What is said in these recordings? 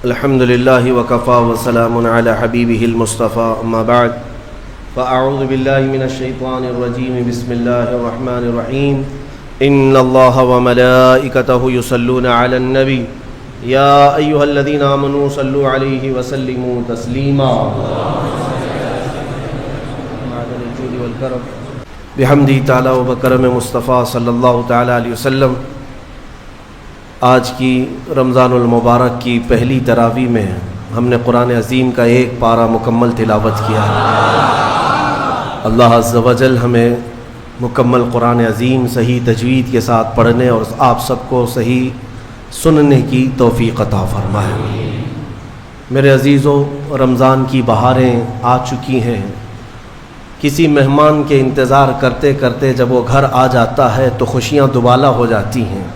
الحمد لله وكفى وسلام على حبيبه المصطفى أما بعد فأعوذ بالله من الشيطان الرجيم بسم الله الرحمن الرحيم إن الله وملائكته يصلون على النبي يا أيها الذين آمنوا صلوا عليه وسلموا تسليما بحمده تعالى وبكرم مصطفى صلی اللہ تعالی علیہ وسلم۔ آج کی رمضان المبارک کی پہلی تراویح میں ہم نے قرآن عظیم کا ایک پارہ مکمل تلاوت کیا ہے۔ اللہ عز و جل ہمیں مکمل قرآن عظیم صحیح تجوید کے ساتھ پڑھنے اور آپ سب کو صحیح سننے کی توفیق عطا فرمائے۔ میرے عزیزو، رمضان کی بہاریں آ چکی ہیں۔ کسی مہمان کے انتظار کرتے کرتے جب وہ گھر آ جاتا ہے تو خوشیاں دوبالا ہو جاتی ہیں۔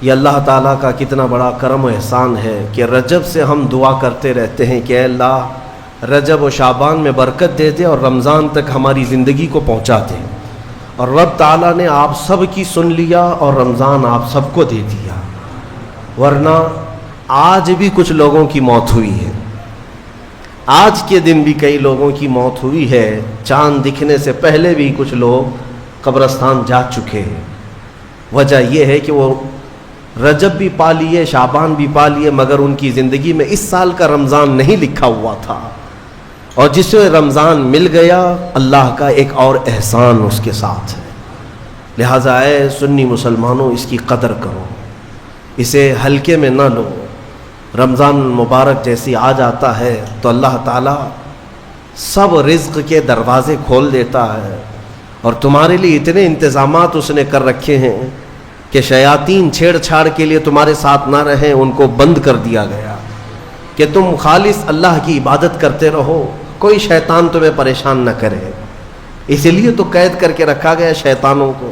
یہ اللہ تعالیٰ کا کتنا بڑا کرم و احسان ہے کہ رجب سے ہم دعا کرتے رہتے ہیں کہ اے اللہ رجب و شعبان میں برکت دے دے اور رمضان تک ہماری زندگی کو پہنچا دے، اور رب تعالیٰ نے آپ سب کی سن لیا اور رمضان آپ سب کو دے دیا۔ ورنہ آج بھی کچھ لوگوں کی موت ہوئی ہے، آج کے دن بھی کئی لوگوں کی موت ہوئی ہے۔ چاند دکھنے سے پہلے بھی کچھ لوگ قبرستان جا چکے ہیں۔ وجہ یہ ہے کہ وہ رجب بھی پا لیے، شعبان بھی پا لیے، مگر ان کی زندگی میں اس سال کا رمضان نہیں لکھا ہوا تھا، اور جسے رمضان مل گیا اللہ کا ایک اور احسان اس کے ساتھ ہے۔ لہٰذا اے سنی مسلمانوں، اس کی قدر کرو، اسے ہلکے میں نہ لو۔ رمضان المبارک جیسی آ جاتا ہے تو اللہ تعالیٰ سب رزق کے دروازے کھول دیتا ہے، اور تمہارے لیے اتنے انتظامات اس نے کر رکھے ہیں کہ شیاطین چھیڑ چھاڑ کے لیے تمہارے ساتھ نہ رہیں، ان کو بند کر دیا گیا کہ تم خالص اللہ کی عبادت کرتے رہو، کوئی شیطان تمہیں پریشان نہ کرے۔ اسی لیے تو قید کر کے رکھا گیا شیطانوں کو،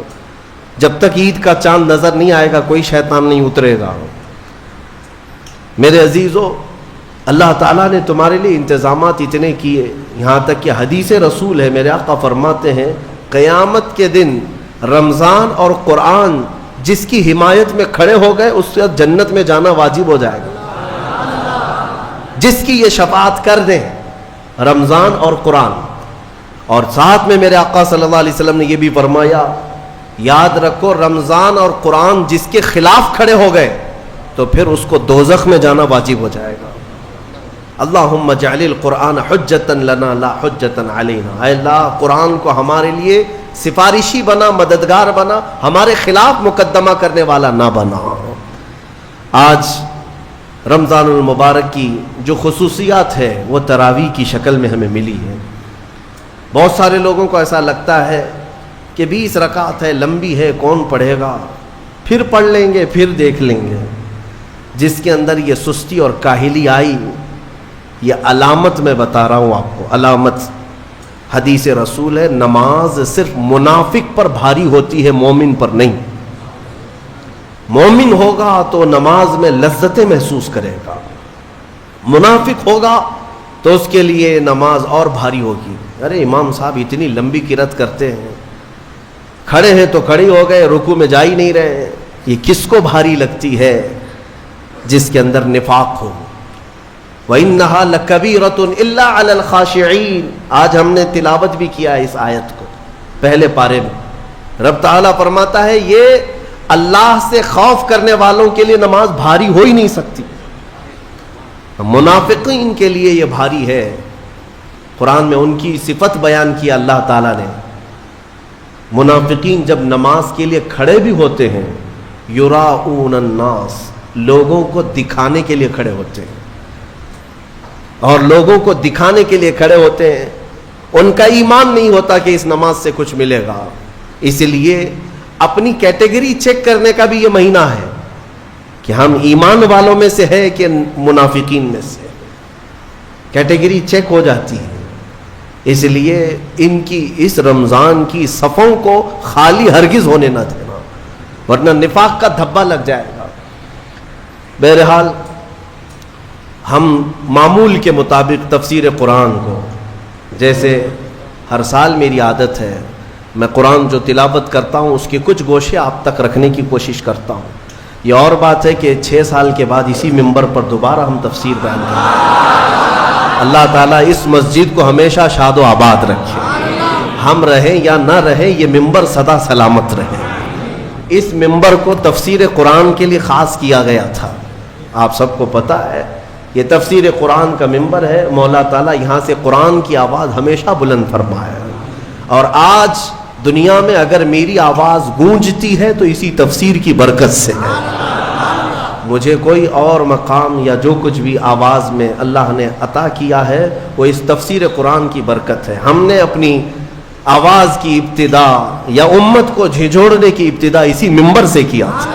جب تک عید کا چاند نظر نہیں آئے گا کوئی شیطان نہیں اترے گا۔ میرے عزیزو، اللہ تعالیٰ نے تمہارے لیے انتظامات اتنے کیے، یہاں تک کہ حدیث رسول ہے، میرے آقا فرماتے ہیں قیامت کے دن رمضان اور قرآن جس کی حمایت میں کھڑے ہو گئے اس سے جنت میں جانا واجب ہو جائے گا۔ جس کی یہ شفاعت کر دیں رمضان اور قرآن، اور ساتھ میں میرے آقا صلی اللہ علیہ وسلم نے یہ بھی فرمایا، یاد رکھو رمضان اور قرآن جس کے خلاف کھڑے ہو گئے تو پھر اس کو دوزخ میں جانا واجب ہو جائے گا۔ اللہم اجعل القرآن حجتا لنا لا حجتا علینا، اے اللہ قرآن کو ہمارے لیے سفارشی بنا، مددگار بنا، ہمارے خلاف مقدمہ کرنے والا نہ بنا۔ آج رمضان المبارک کی جو خصوصیات ہے وہ تراویح کی شکل میں ہمیں ملی ہے۔ بہت سارے لوگوں کو ایسا لگتا ہے کہ 20 رکعت ہے، لمبی ہے، کون پڑھے گا، پھر پڑھ لیں گے، پھر دیکھ لیں گے۔ جس کے اندر یہ سستی اور کاہلی آئی، یہ علامت میں بتا رہا ہوں آپ کو، علامت حدیث رسول ہے، نماز صرف منافق پر بھاری ہوتی ہے، مومن پر نہیں۔ مومن ہوگا تو نماز میں لذتیں محسوس کرے گا، منافق ہوگا تو اس کے لیے نماز اور بھاری ہوگی۔ ارے امام صاحب اتنی لمبی قرات کرتے ہیں، کھڑے ہیں تو کھڑے ہو گئے، رکوع میں جا ہی نہیں رہے، یہ کس کو بھاری لگتی ہے؟ جس کے اندر نفاق ہو۔ وَإِنَّهَا لَكَبِيرَةٌ إِلَّا عَلَى الْخَاشِعِينَ، آج ہم نے تلاوت بھی کیا ہے اس آیت کو پہلے پارے میں۔ رب تعالیٰ فرماتا ہے یہ اللہ سے خوف کرنے والوں کے لیے نماز بھاری ہو ہی نہیں سکتی، منافقین کے لیے یہ بھاری ہے۔ قرآن میں ان کی صفت بیان کیا اللہ تعالیٰ نے، منافقین جب نماز کے لیے کھڑے بھی ہوتے ہیں، یراؤن الناس، لوگوں کو دکھانے کے لیے کھڑے ہوتے ہیں، اور لوگوں کو دکھانے کے لیے کھڑے ہوتے ہیں، ان کا ایمان نہیں ہوتا کہ اس نماز سے کچھ ملے گا۔ اس لیے اپنی کیٹیگری چیک کرنے کا بھی یہ مہینہ ہے کہ ہم ایمان والوں میں سے ہے کہ منافقین میں سے، کیٹیگری چیک ہو جاتی ہے۔ اس لیے ان کی اس رمضان کی صفوں کو خالی ہرگز ہونے نہ دینا، ورنہ نفاق کا دھبا لگ جائے گا۔ بہرحال ہم معمول کے مطابق تفسیر قرآن کو، جیسے ہر سال میری عادت ہے میں قرآن جو تلاوت کرتا ہوں اس کے کچھ گوشے آپ تک رکھنے کی کوشش کرتا ہوں، یہ اور بات ہے کہ 6 سال کے بعد اسی منبر پر دوبارہ ہم تفسیر بیان کریں. اللہ تعالیٰ اس مسجد کو ہمیشہ شاد و آباد رکھے. ہم رہیں یا نہ رہیں یہ منبر سدا سلامت رہے. اس منبر کو تفسیر قرآن کے لیے خاص کیا گیا تھا. آپ سب کو پتہ ہے یہ تفسیر قرآن کا منبر ہے. مولا تعالیٰ یہاں سے قرآن کی آواز ہمیشہ بلند فرمایا. اور آج دنیا میں اگر میری آواز گونجتی ہے تو اسی تفسیر کی برکت سے ہے. مجھے کوئی اور مقام یا جو کچھ بھی آواز میں اللہ نے عطا کیا ہے وہ اس تفسیر قرآن کی برکت ہے. ہم نے اپنی آواز کی ابتدا یا امت کو جھنجھوڑنے کی ابتدا اسی منبر سے کیا تھا.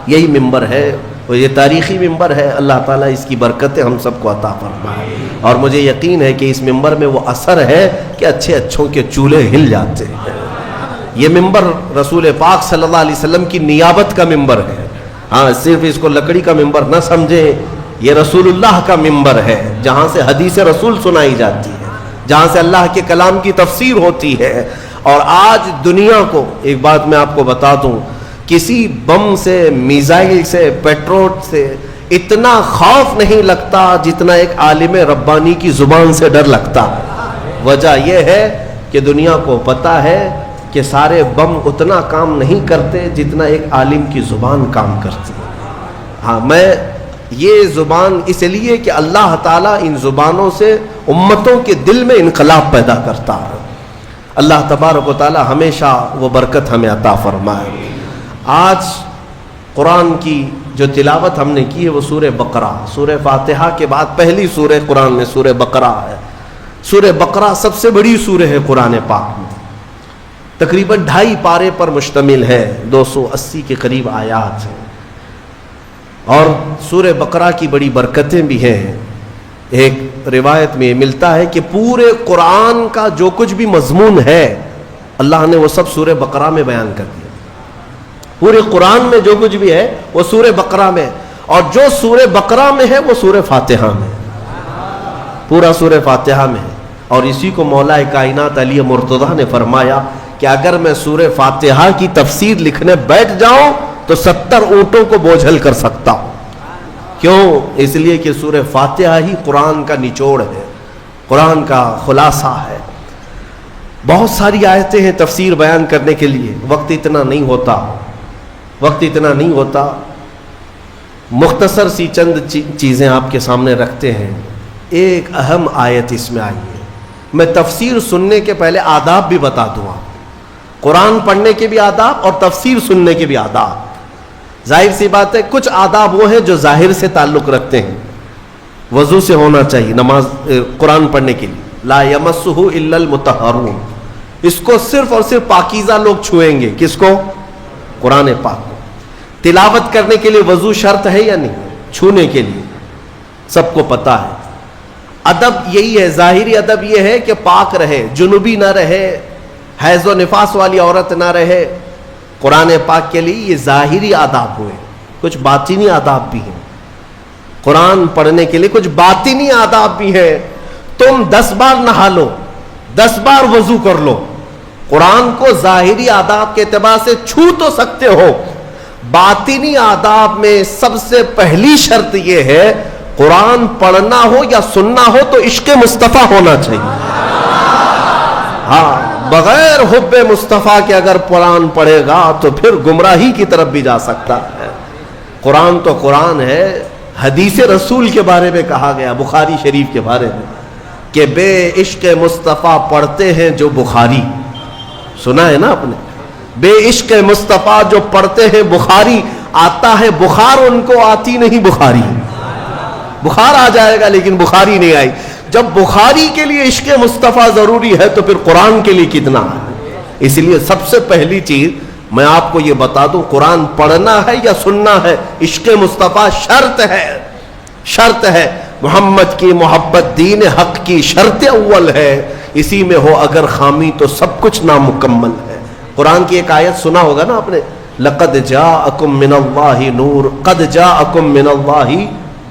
یہی منبر ہے اور یہ تاریخی منبر ہے. اللہ تعالیٰ اس کی برکتیں ہم سب کو عطا فرمائے. اور مجھے یقین ہے کہ اس منبر میں وہ اثر ہے کہ اچھے اچھوں کے چولہے ہل جاتے ہیں. یہ منبر رسول پاک صلی اللہ علیہ وسلم کی نیابت کا منبر ہے. ہاں صرف اس کو لکڑی کا منبر نہ سمجھیں. یہ رسول اللہ کا منبر ہے جہاں سے حدیث رسول سنائی جاتی ہے, جہاں سے اللہ کے کلام کی تفسیر ہوتی ہے. اور آج دنیا کو ایک بات میں آپ کو بتا دوں, کسی بم سے, میزائل سے, پیٹرول سے اتنا خوف نہیں لگتا جتنا ایک عالم ربانی کی زبان سے ڈر لگتا. وجہ یہ ہے کہ دنیا کو پتہ ہے کہ سارے بم اتنا کام نہیں کرتے جتنا ایک عالم کی زبان کام کرتی. ہاں میں یہ زبان اس لیے کہ اللہ تعالیٰ ان زبانوں سے امتوں کے دل میں انقلاب پیدا کرتا ہے. اللہ تبارک و تعالیٰ ہمیشہ وہ برکت ہمیں عطا فرمائے. آج قرآن کی جو تلاوت ہم نے کی ہے وہ سورہ بقرہ, سورہ فاتحہ کے بعد پہلی سورہ قرآن میں سورہ بقرہ ہے. سورہ بقرہ سب سے بڑی سورہ ہے قرآن پاک میں, تقریباً 2.5 پارے پر مشتمل ہے, 280 کے قریب آیات ہیں. اور سورہ بقرہ کی بڑی برکتیں بھی ہیں. ایک روایت میں ملتا ہے کہ پورے قرآن کا جو کچھ بھی مضمون ہے اللہ نے وہ سب سورہ بقرہ میں بیان کر دیا. پورے قرآن میں جو کچھ بھی ہے وہ سورہ بقرہ میں, اور جو سورہ بقرہ میں ہے وہ سورہ فاتحہ میں, پورا سورہ فاتحہ میں ہے. اور اسی کو مولا کائنات علی مرتضیٰ نے فرمایا کہ اگر میں سورہ فاتحہ کی تفسیر لکھنے بیٹھ جاؤں تو 70 اونٹوں کو بوجھل کر سکتا ہوں. کیوں؟ اس لیے کہ سورہ فاتحہ ہی قرآن کا نچوڑ ہے, قرآن کا خلاصہ ہے. بہت ساری آیتیں ہیں تفسیر بیان کرنے کے لیے, وقت اتنا نہیں ہوتا. مختصر سی چند چیزیں آپ کے سامنے رکھتے ہیں. ایک اہم آیت اس میں آئی ہے. میں تفسیر سننے کے پہلے آداب بھی بتا دوں آپ, قرآن پڑھنے کے بھی آداب اور تفسیر سننے کے بھی آداب. ظاہر سی بات ہے کچھ آداب وہ ہیں جو ظاہر سے تعلق رکھتے ہیں. وضو سے ہونا چاہیے نماز قرآن پڑھنے کے لیے. لا یمسہ الا المطہرون, اس کو صرف اور صرف پاکیزہ لوگ چھوئیں گے. کس کو؟ قرآن پاک کو. تلاوت کرنے کے لیے وضو شرط ہے یا نہیں؟ چھونے کے لیے سب کو پتہ ہے. ادب یہی ہے, ظاہری ادب یہ ہے کہ پاک رہے, جنوبی نہ رہے, حیض و نفاس والی عورت نہ رہے. قرآن پاک کے لیے یہ ظاہری آداب ہوئے. کچھ باطنی آداب بھی ہیں. قرآن پڑھنے کے لیے کچھ باطنی آداب بھی ہیں. تم 10 بار نہا لو, 10 بار وضو کر لو, قرآن کو ظاہری آداب کے اعتبار سے چھو تو سکتے ہو. باطنی آداب میں سب سے پہلی شرط یہ ہے قرآن پڑھنا ہو یا سننا ہو تو عشق مصطفیٰ ہونا چاہیے. ہاں بغیر حب مصطفیٰ کے اگر قرآن پڑھے گا تو پھر گمراہی کی طرف بھی جا سکتا ہے. قرآن تو قرآن ہے. حدیث رسول کے بارے میں کہا گیا بخاری شریف کے بارے میں کہ بے عشق مصطفیٰ پڑھتے ہیں جو بخاری. سنا ہے نا آپ نے؟ بے عشق مصطفیٰ جو پڑھتے ہیں بخاری. آتا ہے بخار, ان کو آتی نہیں بخاری. بخار آ جائے گا لیکن بخاری نہیں آئی. جب بخاری کے لیے عشق مصطفیٰ ضروری ہے تو پھر قرآن کے لیے کتنا ہے. اس لیے سب سے پہلی چیز میں آپ کو یہ بتا دوں, قرآن پڑھنا ہے یا سننا ہے, عشق مصطفیٰ شرط ہے. شرط ہے. محمد کی محبت دین حق کی شرط اول ہے. اسی میں ہو اگر خامی تو سب کچھ نامکمل ہے. قرآن کی ایک آیت سنا ہوگا نا آپ نے, لقد جاءکم من اللہ نور, قد جاءکم من اللہ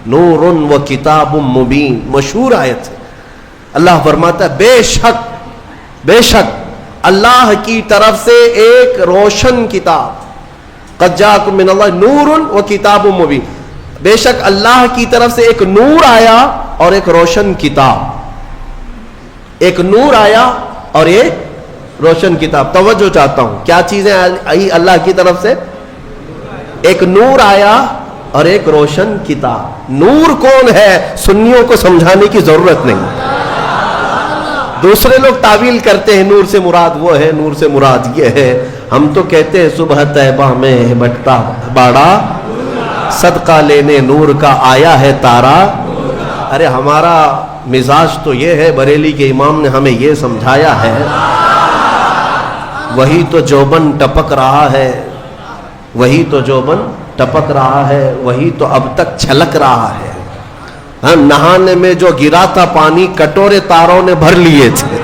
نور و کتاب مبین. مشہور آیت ہے. اللہ فرماتا ہے بے شک اللہ کی طرف سے ایک روشن کتاب, قد جاءکم من اللہ نور و کتاب مبین، بے شک اللہ کی طرف سے ایک نور آیا اور ایک روشن کتاب، ایک نور آیا اور ایک روشن کتاب۔ توجہ چاہتا ہوں، کیا چیزیں آئی اللہ کی طرف سے؟ ایک نور آیا اور ایک روشن کتاب۔ نور کون ہے سنیوں کو سمجھانے کی ضرورت نہیں، دوسرے لوگ تعویل کرتے ہیں نور سے مراد وہ ہے، نور سے مراد یہ ہے، ہم تو کہتے ہیں صبح طیبہ میں بٹتا باڑا، صدقہ لینے نور کا آیا ہے تارا۔ ارے ہمارا مزاج تو یہ ہے، بریلی کے امام نے ہمیں یہ سمجھایا ہے، وہی تو جوبن ٹپک رہا ہے، وہی تو جوبن ٹپک رہا ہے، وہی تو اب تک چھلک رہا ہے۔ ہاں، نہانے میں جو گرا تھا پانی کٹورے تاروں نے بھر لیے تھے۔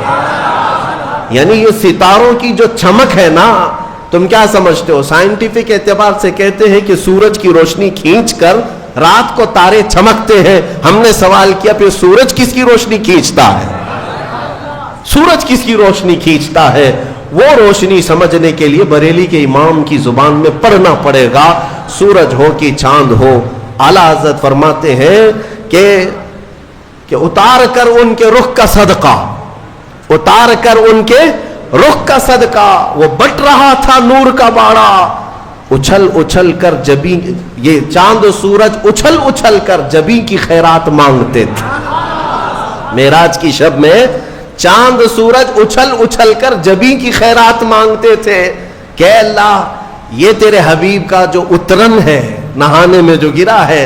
یعنی یہ ستاروں کی جو چمک ہے نا، تم کیا سمجھتے ہو؟ سائنٹیفک اعتبار سے کہتے ہیں کہ سورج کی روشنی کھینچ کر رات کو تارے چمکتے ہیں۔ ہم نے سوال کیا پھر سورج کس کی روشنی کھینچتا ہے؟ سورج کس کی روشنی کھینچتا ہے؟ وہ روشنی سمجھنے کے لیے بریلی کے امام کی زبان میں پڑھنا پڑے گا، سورج ہو کہ چاند ہو۔ اعلیٰ حضرت فرماتے ہیں کہ اتار کر ان کے رخ کا صدقہ، اتار کر ان کے رخ کا صدقہ، وہ بٹ رہا تھا نور کا باڑا، اچھل اچھل کر جبی، یہ چاند و سورج اچھل اچھل کر جبی کی خیرات مانگتے تھے۔ معراج کی شب میں چاند سورج اچھل اچھل کر جبی کی خیرات مانگتے تھے کہ اللہ یہ تیرے حبیب کا جو اترن ہے نہانے میں جو گرا ہے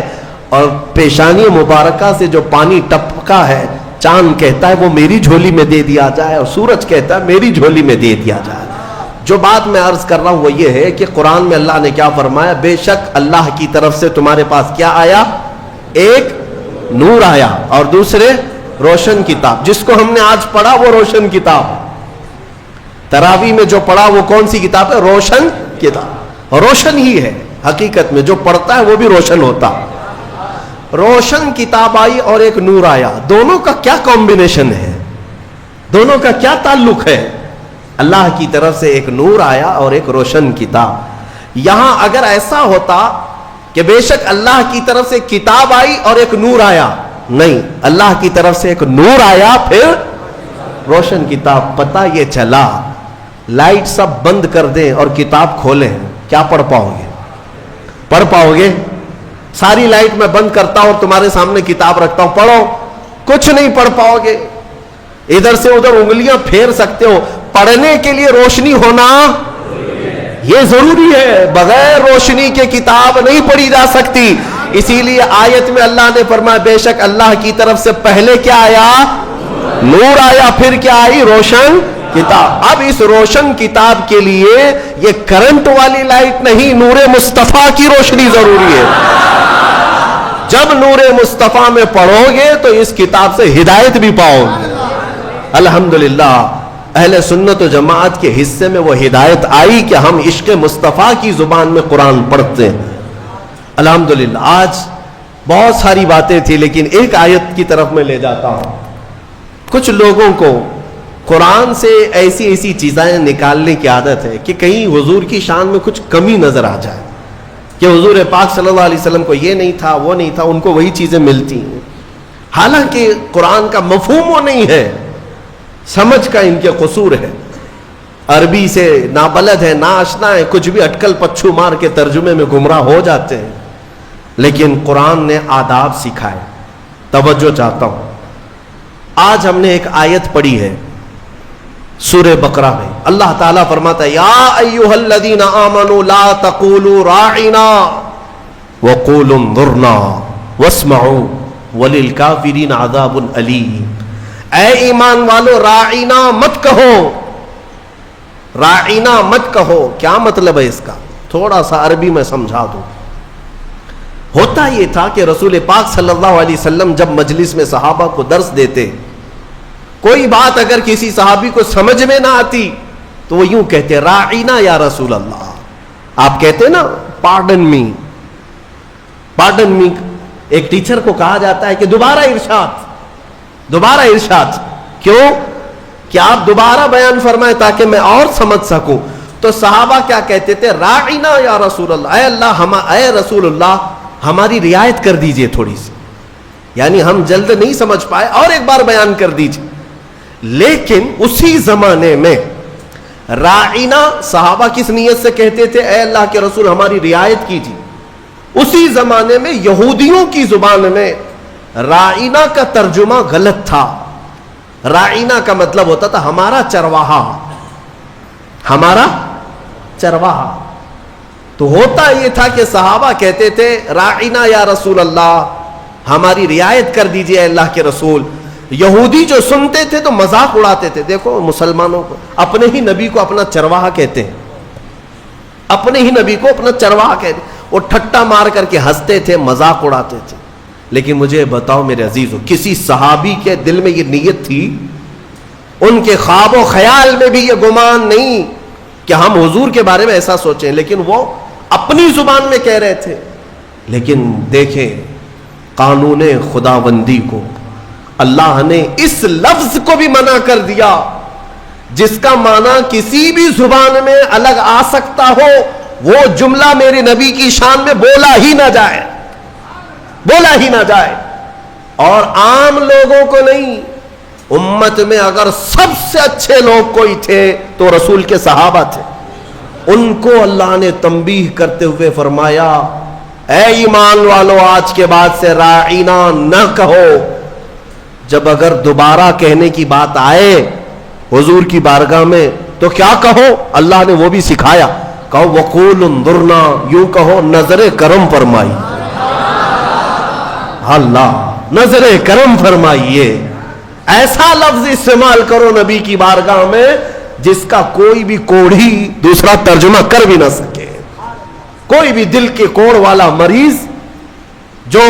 اور پیشانی مبارکہ سے جو پانی ٹپکا ہے، چاند کہتا ہے وہ میری جھولی میں دے دیا جائے، اور سورج کہتا ہے میری جھولی میں دے دیا جائے۔ جو بات میں عرض کر رہا ہوں وہ یہ ہے کہ قرآن میں اللہ نے کیا فرمایا؟ بے شک اللہ کی طرف سے تمہارے پاس کیا آیا؟ ایک نور آیا اور دوسرے روشن کتاب۔ جس کو ہم نے آج پڑھا وہ روشن کتاب، تراویح میں جو پڑھا وہ کون سی کتاب ہے؟ روشن کتاب۔ روشن ہی ہے حقیقت میں، جو پڑھتا ہے وہ بھی روشن ہوتا۔ روشن کتاب آئی اور ایک نور آیا، دونوں کا کیا کمبینیشن ہے؟ دونوں کا کیا تعلق ہے؟ اللہ کی طرف سے ایک نور آیا اور ایک روشن کتاب۔ یہاں اگر ایسا ہوتا کہ بے شک اللہ کی طرف سے کتاب آئی اور ایک نور آیا، نہیں، اللہ کی طرف سے ایک نور آیا پھر روشن کتاب۔ پتہ یہ چلا لائٹ سب بند کر دیں اور کتاب کھولیں، کیا پڑھ پاؤ گے؟ پڑھ پاؤ گے؟ ساری لائٹ میں بند کرتا ہوں اور تمہارے سامنے کتاب رکھتا ہوں، پڑھو، کچھ نہیں پڑھ پاؤ گے۔ ادھر سے ادھر انگلیاں پھیر سکتے ہو، پڑھنے کے لیے روشنی ہونا یہ ضروری ہے، بغیر روشنی کے کتاب نہیں پڑھی جا سکتی۔ اسی لیے آیت میں اللہ نے فرمایا بے شک اللہ کی طرف سے پہلے کیا آیا؟ نور آیا، پھر کیا آئی؟ روشن کتاب۔ اب اس روشن کتاب کے لیے یہ کرنٹ والی لائٹ نہیں، نور مصطفیٰ کی روشنی ضروری ہے۔ جب نور مصطفیٰ میں پڑھو گے تو اس کتاب سے ہدایت بھی پاؤ گے۔ الحمدللہ اہل سنت و جماعت کے حصے میں وہ ہدایت آئی کہ ہم عشق مصطفیٰ کی زبان میں قرآن پڑھتے ہیں۔ الحمدللہ آج بہت ساری باتیں تھی لیکن ایک آیت کی طرف میں لے جاتا ہوں۔ کچھ لوگوں کو قرآن سے ایسی ایسی چیزیں نکالنے کی عادت ہے کہ کہیں حضور کی شان میں کچھ کمی نظر آ جائے، کہ حضور پاک صلی اللہ علیہ وسلم کو یہ نہیں تھا، وہ نہیں تھا، ان کو وہی چیزیں ملتی ہیں، حالانکہ قرآن کا مفہوم وہ نہیں ہے، سمجھ کا ان کے قصور ہے، عربی سے نابلد ہے، ناآشنا ہے، کچھ بھی اٹکل پچھو مار کے ترجمے میں گمراہ ہو جاتے ہیں۔ لیکن قرآن نے آداب سکھائے۔ توجہ چاہتا ہوں، آج ہم نے ایک آیت پڑھی ہے سورہ بقرہ میں، اللہ تعالیٰ فرماتا ہے یا ایھا الذین آمنوا لا تقولوا راعنا وقولوا انظرنا واسمعوا وللکافرین عذاب الیم۔ اے ایمان والو راعنا مت کہو، راعنا مت کہو۔ کیا مطلب ہے اس کا؟ تھوڑا سا عربی میں سمجھا دوں۔ ہوتا یہ تھا کہ رسول پاک صلی اللہ علیہ وسلم جب مجلس میں صحابہ کو درس دیتے، کوئی بات اگر کسی صحابی کو سمجھ میں نہ آتی تو وہ یوں کہتے راعینا یا رسول اللہ۔ آپ کہتے نا پارڈن می، پارڈن می، ایک ٹیچر کو کہا جاتا ہے کہ دوبارہ ارشاد، دوبارہ ارشاد، کیوں؟ کہ آپ دوبارہ بیان فرمائیں تاکہ میں اور سمجھ سکوں۔ تو صحابہ کیا کہتے تھے؟ راعنا یا رسول اللہ، اے اللہ اے رسول اللہ ہماری رعایت کر دیجئے تھوڑی سی، یعنی ہم جلد نہیں سمجھ پائے، اور ایک بار بیان کر دیجئے۔ لیکن اسی زمانے میں راعنا صحابہ کس نیت سے کہتے تھے؟ اے اللہ کے رسول ہماری رعایت کیجیے۔ اسی زمانے میں یہودیوں کی زبان میں راعنا کا ترجمہ غلط تھا۔ راعنا کا مطلب ہوتا تھا ہمارا چرواہا، ہمارا چرواہا۔ تو ہوتا یہ تھا کہ صحابہ کہتے تھے راعنا یا رسول اللہ ہماری رعایت کر دیجئے اے اللہ کے رسول۔ یہودی جو سنتے تھے تو مذاق اڑاتے تھے، دیکھو مسلمانوں کو اپنے ہی نبی کو اپنا چرواہا کہتے ہیں، اپنے ہی نبی کو اپنا چرواہا کہتے ہیں، وہ ٹھٹا مار کر کے ہنستے تھے، مذاق اڑاتے تھے۔ لیکن مجھے بتاؤ میرے عزیزو، کسی صحابی کے دل میں یہ نیت تھی؟ ان کے خواب و خیال میں بھی یہ گمان نہیں کہ ہم حضور کے بارے میں ایسا سوچیں، لیکن وہ اپنی زبان میں کہہ رہے تھے۔ لیکن دیکھیں قانون خداوندی کو اللہ نے اس لفظ کو بھی منع کر دیا جس کا معنی کسی بھی زبان میں الگ آ سکتا ہو، وہ جملہ میرے نبی کی شان میں بولا ہی نہ جائے، بولا ہی نہ جائے۔ اور عام لوگوں کو نہیں، امت میں اگر سب سے اچھے لوگ کوئی تھے تو رسول کے صحابہ تھے۔ ان کو اللہ نے تنبیہ کرتے ہوئے فرمایا اے ایمان والو آج کے بعد سے راعینا نہ کہو، جب اگر دوبارہ کہنے کی بات آئے حضور کی بارگاہ میں تو کیا کہو؟ اللہ نے وہ بھی سکھایا، کہو وقول انظرنا، یوں کہو نظر کرم فرمائی، اللہ نظر کرم فرمائیے۔ ایسا لفظ استعمال کرو نبی کی بارگاہ میں جس کا کوئی بھی کوڑھی دوسرا ترجمہ کر بھی نہ سکے۔ کوئی بھی دل کے کوڑ والا مریض جو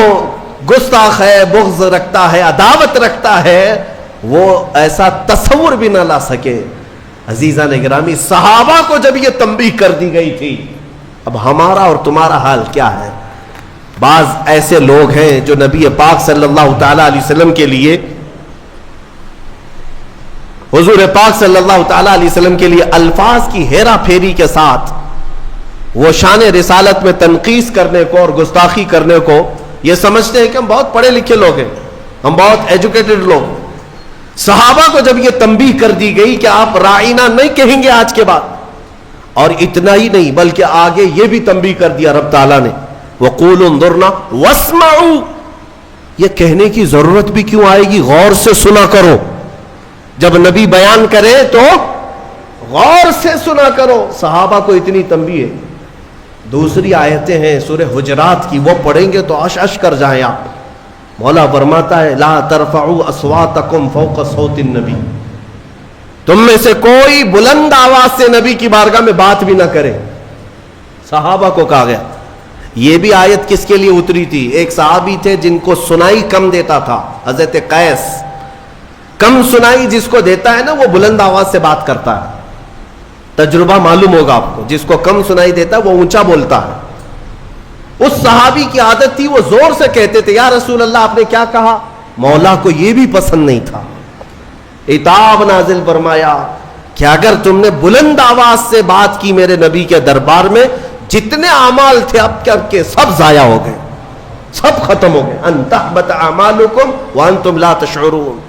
گستاخ ہے، بغض رکھتا ہے، عداوت رکھتا ہے، وہ ایسا تصور بھی نہ لا سکے۔ عزیزان گرامی، صحابہ کو جب یہ تنبیہ کر دی گئی تھی، اب ہمارا اور تمہارا حال کیا ہے؟ بعض ایسے لوگ ہیں جو نبی پاک صلی اللہ تعالی علیہ وسلم کے لیے، حضور پاک صلی اللہ تعالی علیہ وسلم کے لیے الفاظ کی ہیرا پھیری کے ساتھ وہ شان رسالت میں تنقیص کرنے کو اور گستاخی کرنے کو یہ سمجھتے ہیں کہ ہم بہت پڑھے لکھے لوگ ہیں، ہم بہت ایجوکیٹڈ لوگ۔ صحابہ کو جب یہ تنبیہ کر دی گئی کہ آپ راعینا نہیں کہیں گے آج کے بعد، اور اتنا ہی نہیں بلکہ آگے یہ بھی تنبیہ کر دیا رب تعالیٰ نے وَقُولُوا انظُرْنَا وَاسْمَعُوا، یہ کہنے کی ضرورت بھی کیوں آئے گی؟ غور سے سنا کرو، جب نبی بیان کرے تو غور سے سنا کرو۔ صحابہ کو اتنی تنبیہ ہے۔ دوسری آیتیں ہیں سورہ حجرات کی، وہ پڑھیں گے تو اش اش کر جائیں آپ۔ مولا فرماتا ہے لا ترفعوا اصواتکم فوق صوت النبی، تم میں سے کوئی بلند آواز سے نبی کی بارگاہ میں بات بھی نہ کرے۔ صحابہ کو کہا گیا۔ یہ بھی آیت کس کے لیے اتری تھی؟ ایک صحابی تھے جن کو سنائی کم دیتا تھا، حضرت قیس۔ کم سنائی جس کو دیتا ہے نا وہ بلند آواز سے بات کرتا ہے، تجربہ معلوم ہوگا آپ کو۔ جس کو کم سنائی دیتا ہے وہ اونچا بولتا ہے۔ اس صحابی کی عادت تھی، وہ زور سے کہتے تھے یا رسول اللہ آپ نے کیا کہا؟ مولا کو یہ بھی پسند نہیں تھا، عتاب نازل فرمایا کہ اگر تم نے بلند آواز سے بات کی میرے نبی کے دربار میں، جتنے اعمال تھے اب کے سب ضائع ہو گئے، سب ختم ہو گئے۔ ان تحبط اعمالکم وانتم لا تشعرون،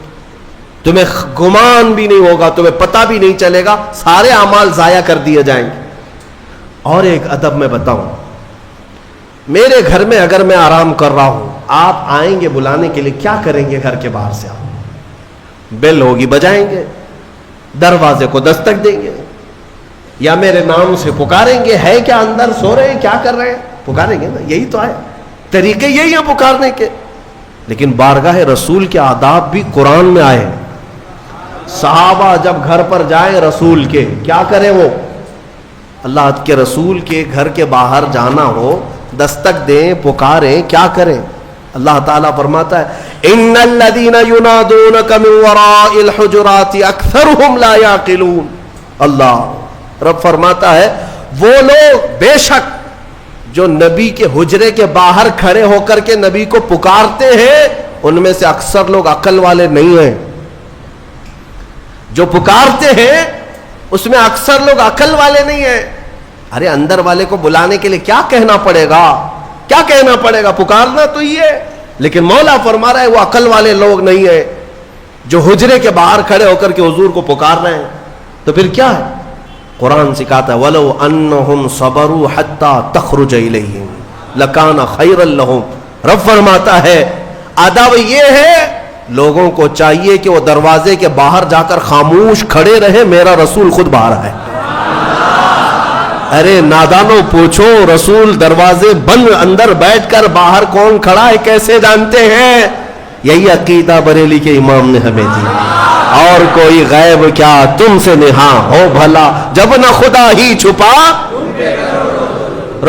تمہیں گمان بھی نہیں ہوگا، تمہیں پتہ بھی نہیں چلے گا، سارے اعمال ضائع کر دیے جائیں گے۔ اور ایک ادب میں بتاؤں، میرے گھر میں اگر میں آرام کر رہا ہوں، آپ آئیں گے بلانے کے لیے، کیا کریں گے؟ گھر کے باہر سے آپ بیل ہوگی بجائیں گے، دروازے کو دستک دیں گے، یا میرے نام سے پکاریں گے، ہے کیا اندر سو رہے ہیں، کیا کر رہے ہیں؟ پکاریں گے نا، یہی تو ہے، طریقے یہی ہیں پکارنے کے۔ لیکن بارگاہ رسول کے آداب بھی قرآن میں آئے ہیں۔ صحابہ جب گھر پر جائیں رسول کے، کیا کریں؟ وہ اللہ کے رسول کے گھر کے باہر جانا ہو، دستک دیں، پکاریں، کیا کریں؟ اللہ تعالیٰ فرماتا ہے ان الذین ینادونک من وراء الحجرات اکثرهم لا یعقلون۔ اللہ رب فرماتا ہے وہ لوگ بے شک جو نبی کے حجرے کے باہر کھڑے ہو کر کے نبی کو پکارتے ہیں، ان میں سے اکثر لوگ عقل والے نہیں ہیں۔ جو پکارتے ہیں اس میں اکثر لوگ عقل والے نہیں ہیں. ارے اندر والے کو بلانے کے لیے کیا کہنا پڑے گا, کیا کہنا پڑے گا, پکارنا تو یہ ہے. لیکن مولا فرما رہا ہے وہ عقل والے لوگ نہیں ہیں جو حجرے کے باہر کھڑے ہو کر کے حضور کو پکار رہے ہیں. تو پھر کیا ہے؟ قرآن سکھاتا ہے وَلَوْ أَنَّهُمْ صَبَرُوا حَتَّى تَخْرُجَ إِلَيْهِمْ لَكَانَ خَيْرًا لَهُمْ. رب فرماتا ہے آداب یہ ہے لوگوں کو چاہیے کہ وہ دروازے کے باہر جا کر خاموش کھڑے رہے, میرا رسول خود باہر ہے. ارے نادانوں پوچھو, رسول دروازے بند اندر بیٹھ کر باہر کون کھڑا ہے کیسے جانتے ہیں؟ یہی عقیدہ بریلی کے امام نے ہمیں دی. اور کوئی غیب کیا تم سے نہاں ہو بھلا, جب نہ خدا ہی چھپا.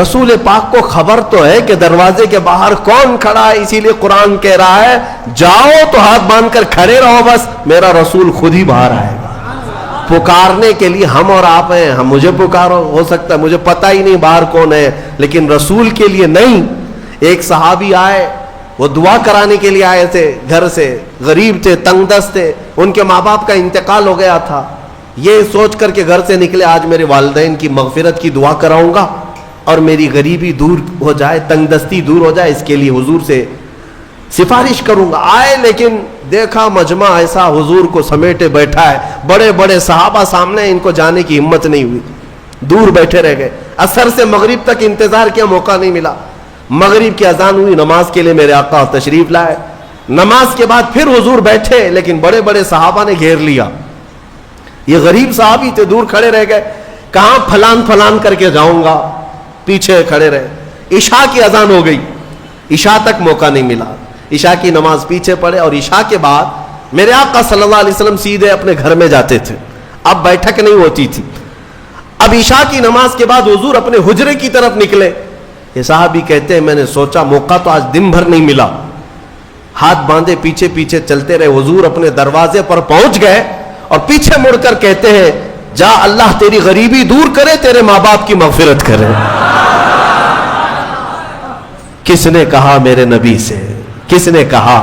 رسول پاک کو خبر تو ہے کہ دروازے کے باہر کون کھڑا ہے, اسی لیے قرآن کہہ رہا ہے جاؤ تو ہاتھ باندھ کر کھڑے رہو, بس میرا رسول خود ہی باہر آئے گا. پکارنے کے لیے ہم اور آپ ہیں, ہم مجھے پکارو, ہو سکتا ہے مجھے پتہ ہی نہیں باہر کون ہے, لیکن رسول کے لیے نہیں. ایک صحابی آئے, وہ دعا کرانے کے لیے آئے تھے گھر سے, غریب تھے, تنگ دست تھے, ان کے ماں باپ کا انتقال ہو گیا تھا. یہ سوچ کر کے گھر سے نکلے آج میرے والدین کی مغفرت کی دعا کراؤں گا اور میری غریبی دور ہو جائے, تنگ دستی دور ہو جائے, اس کے لیے حضور سے سفارش کروں گا. آئے لیکن دیکھا مجمع ایسا حضور کو سمیٹے بیٹھا ہے, بڑے بڑے صحابہ سامنے, ان کو جانے کی ہمت نہیں ہوئی, دور بیٹھے رہ گئے. عصر سے مغرب تک انتظار کیا, موقع نہیں ملا. مغرب کی اذان ہوئی, نماز کے لیے میرے آقا تشریف لائے. نماز کے بعد پھر حضور بیٹھے, لیکن بڑے بڑے صحابہ نے گھیر لیا. یہ غریب صحابی تھے, دور کھڑے رہ گئے, کہاں پھلان پھلان کر کے جاؤں گا, پیچھے کھڑے رہے. عشاء کی اذان ہو گئی, عشاء تک موقع نہیں ملا, عشاء کی نماز پیچھے پڑے. اور عشاء کے بعد میرے آقا صلی اللہ علیہ وسلم سیدھے اپنے گھر میں جاتے تھے, اب بیٹھک نہیں ہوتی تھی. اب عشاء کی نماز کے بعد حضور اپنے حجرے کی طرف نکلے. یہ صحابی کہتے ہیں میں نے سوچا موقع تو آج دن بھر نہیں ملا, ہاتھ باندھے پیچھے پیچھے چلتے رہے. حضور اپنے دروازے پر پہنچ گئے اور پیچھے مڑ کر کہتے ہیں جا اللہ تیری غریبی دور کرے, تیرے ماں باپ کی مغفرت کرے. کس نے کہا میرے نبی سے, کس نے کہا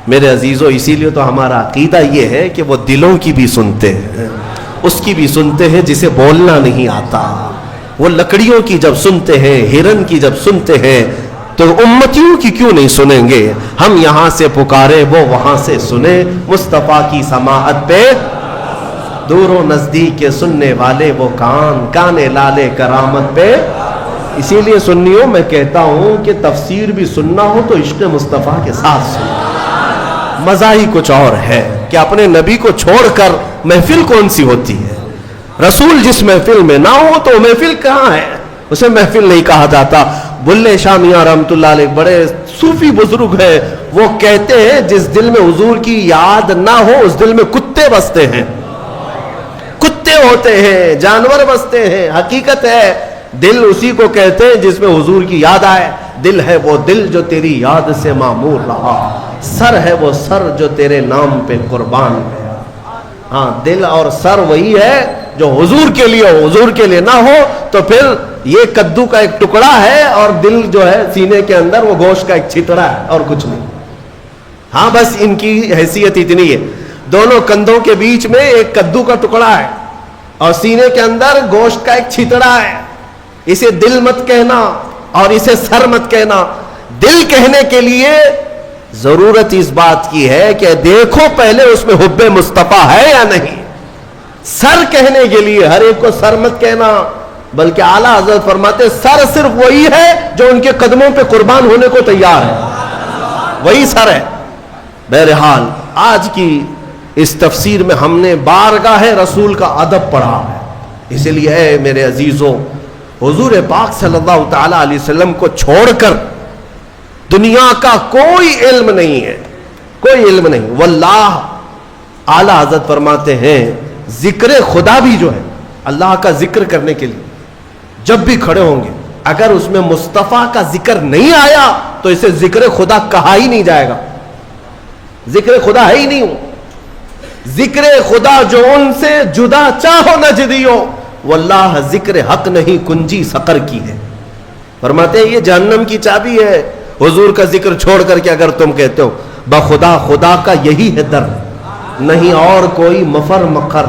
میرے عزیزوں؟ اسی لیے تو ہمارا عقیدہ یہ ہے کہ وہ دلوں کی بھی سنتے ہیں, اس کی بھی سنتے ہیں جسے بولنا نہیں آتا. وہ لکڑیوں کی جب سنتے ہیں, ہرن کی جب سنتے ہیں, تو امتیوں کی کیوں نہیں سنیں گے؟ ہم یہاں سے پکارے وہ وہاں سے سنے, مصطفیٰ کی سماعت پہ دور و نزدیک کے سننے والے وہ کان, کانے لالے کرامت پہ. اسی لیے سنیوں میں کہتا ہوں کہ تفسیر بھی سننا ہو تو عشق مصطفیٰ کے ساتھ سننا. مزہ ہی کچھ اور ہے کہ اپنے نبی کو چھوڑ کر محفل کون سی ہوتی ہے. رسول جس محفل میں نہ ہو تو محفل کہاں ہے, اسے محفل نہیں کہا جاتا. بلے شاہ میاں رحمۃ اللہ علیہ بڑے صوفی بزرگ ہیں, وہ کہتے ہیں جس دل میں حضور کی یاد نہ ہو اس دل میں کتے بستے ہیں, کتے ہوتے ہیں, جانور بستے ہیں. حقیقت ہے دل اسی کو کہتے ہیں جس میں حضور کی یاد آئے. دل ہے وہ دل جو تیری یاد سے معمور رہا, سر ہے وہ سر جو تیرے نام پہ قربان گیا. ہاں دل اور سر وہی ہے جو حضور کے لیے ہو, حضور کے لیے نہ ہو تو پھر یہ کدو کا ایک ٹکڑا ہے اور دل جو ہے سینے کے اندر وہ گوشت کا ایک چھتڑا ہے اور کچھ نہیں. ہاں بس ان کی حیثیت اتنی ہے, دونوں کندھوں کے بیچ میں ایک کدو کا ٹکڑا ہے اور سینے کے اندر گوشت کا ایک چھتڑا ہے. اسے دل مت کہنا اور اسے سر مت کہنا. دل کہنے کے لیے ضرورت اس بات کی ہے کہ دیکھو پہلے اس میں حب مصطفیٰ ہے یا نہیں. سر کہنے کے لیے ہر ایک کو سر مت کہنا, بلکہ اعلیٰ حضرت فرماتے سر صرف وہی ہے جو ان کے قدموں پہ قربان ہونے کو تیار ہے, وہی سر ہے. بہرحال آج کی اس تفسیر میں ہم نے بارگاہ رسول کا ادب پڑھا ہے. اسی لیے اے میرے عزیزوں, حضور پاک صلی اللہ تعالی علیہ وسلم کو چھوڑ کر دنیا کا کوئی علم نہیں ہے, کوئی علم نہیں. واللہ اعلیٰ حضرت فرماتے ہیں ذکر خدا بھی جو ہے اللہ کا ذکر کرنے کے لیے جب بھی کھڑے ہوں گے, اگر اس میں مصطفیٰ کا ذکر نہیں آیا تو اسے ذکر خدا کہا ہی نہیں جائے گا. ذکر خدا ہے ہی نہیں ہو. ذکر خدا جو ان سے جدا چاہو نہ جدیو, واللہ ذکر حق نہیں کنجی سقر کی ہے. فرماتے ہیں یہ جہنم کی چابی ہے. حضور کا ذکر چھوڑ کر کے اگر تم کہتے ہو بخدا خدا کا یہی ہے در, نہیں اور کوئی مفر مکر.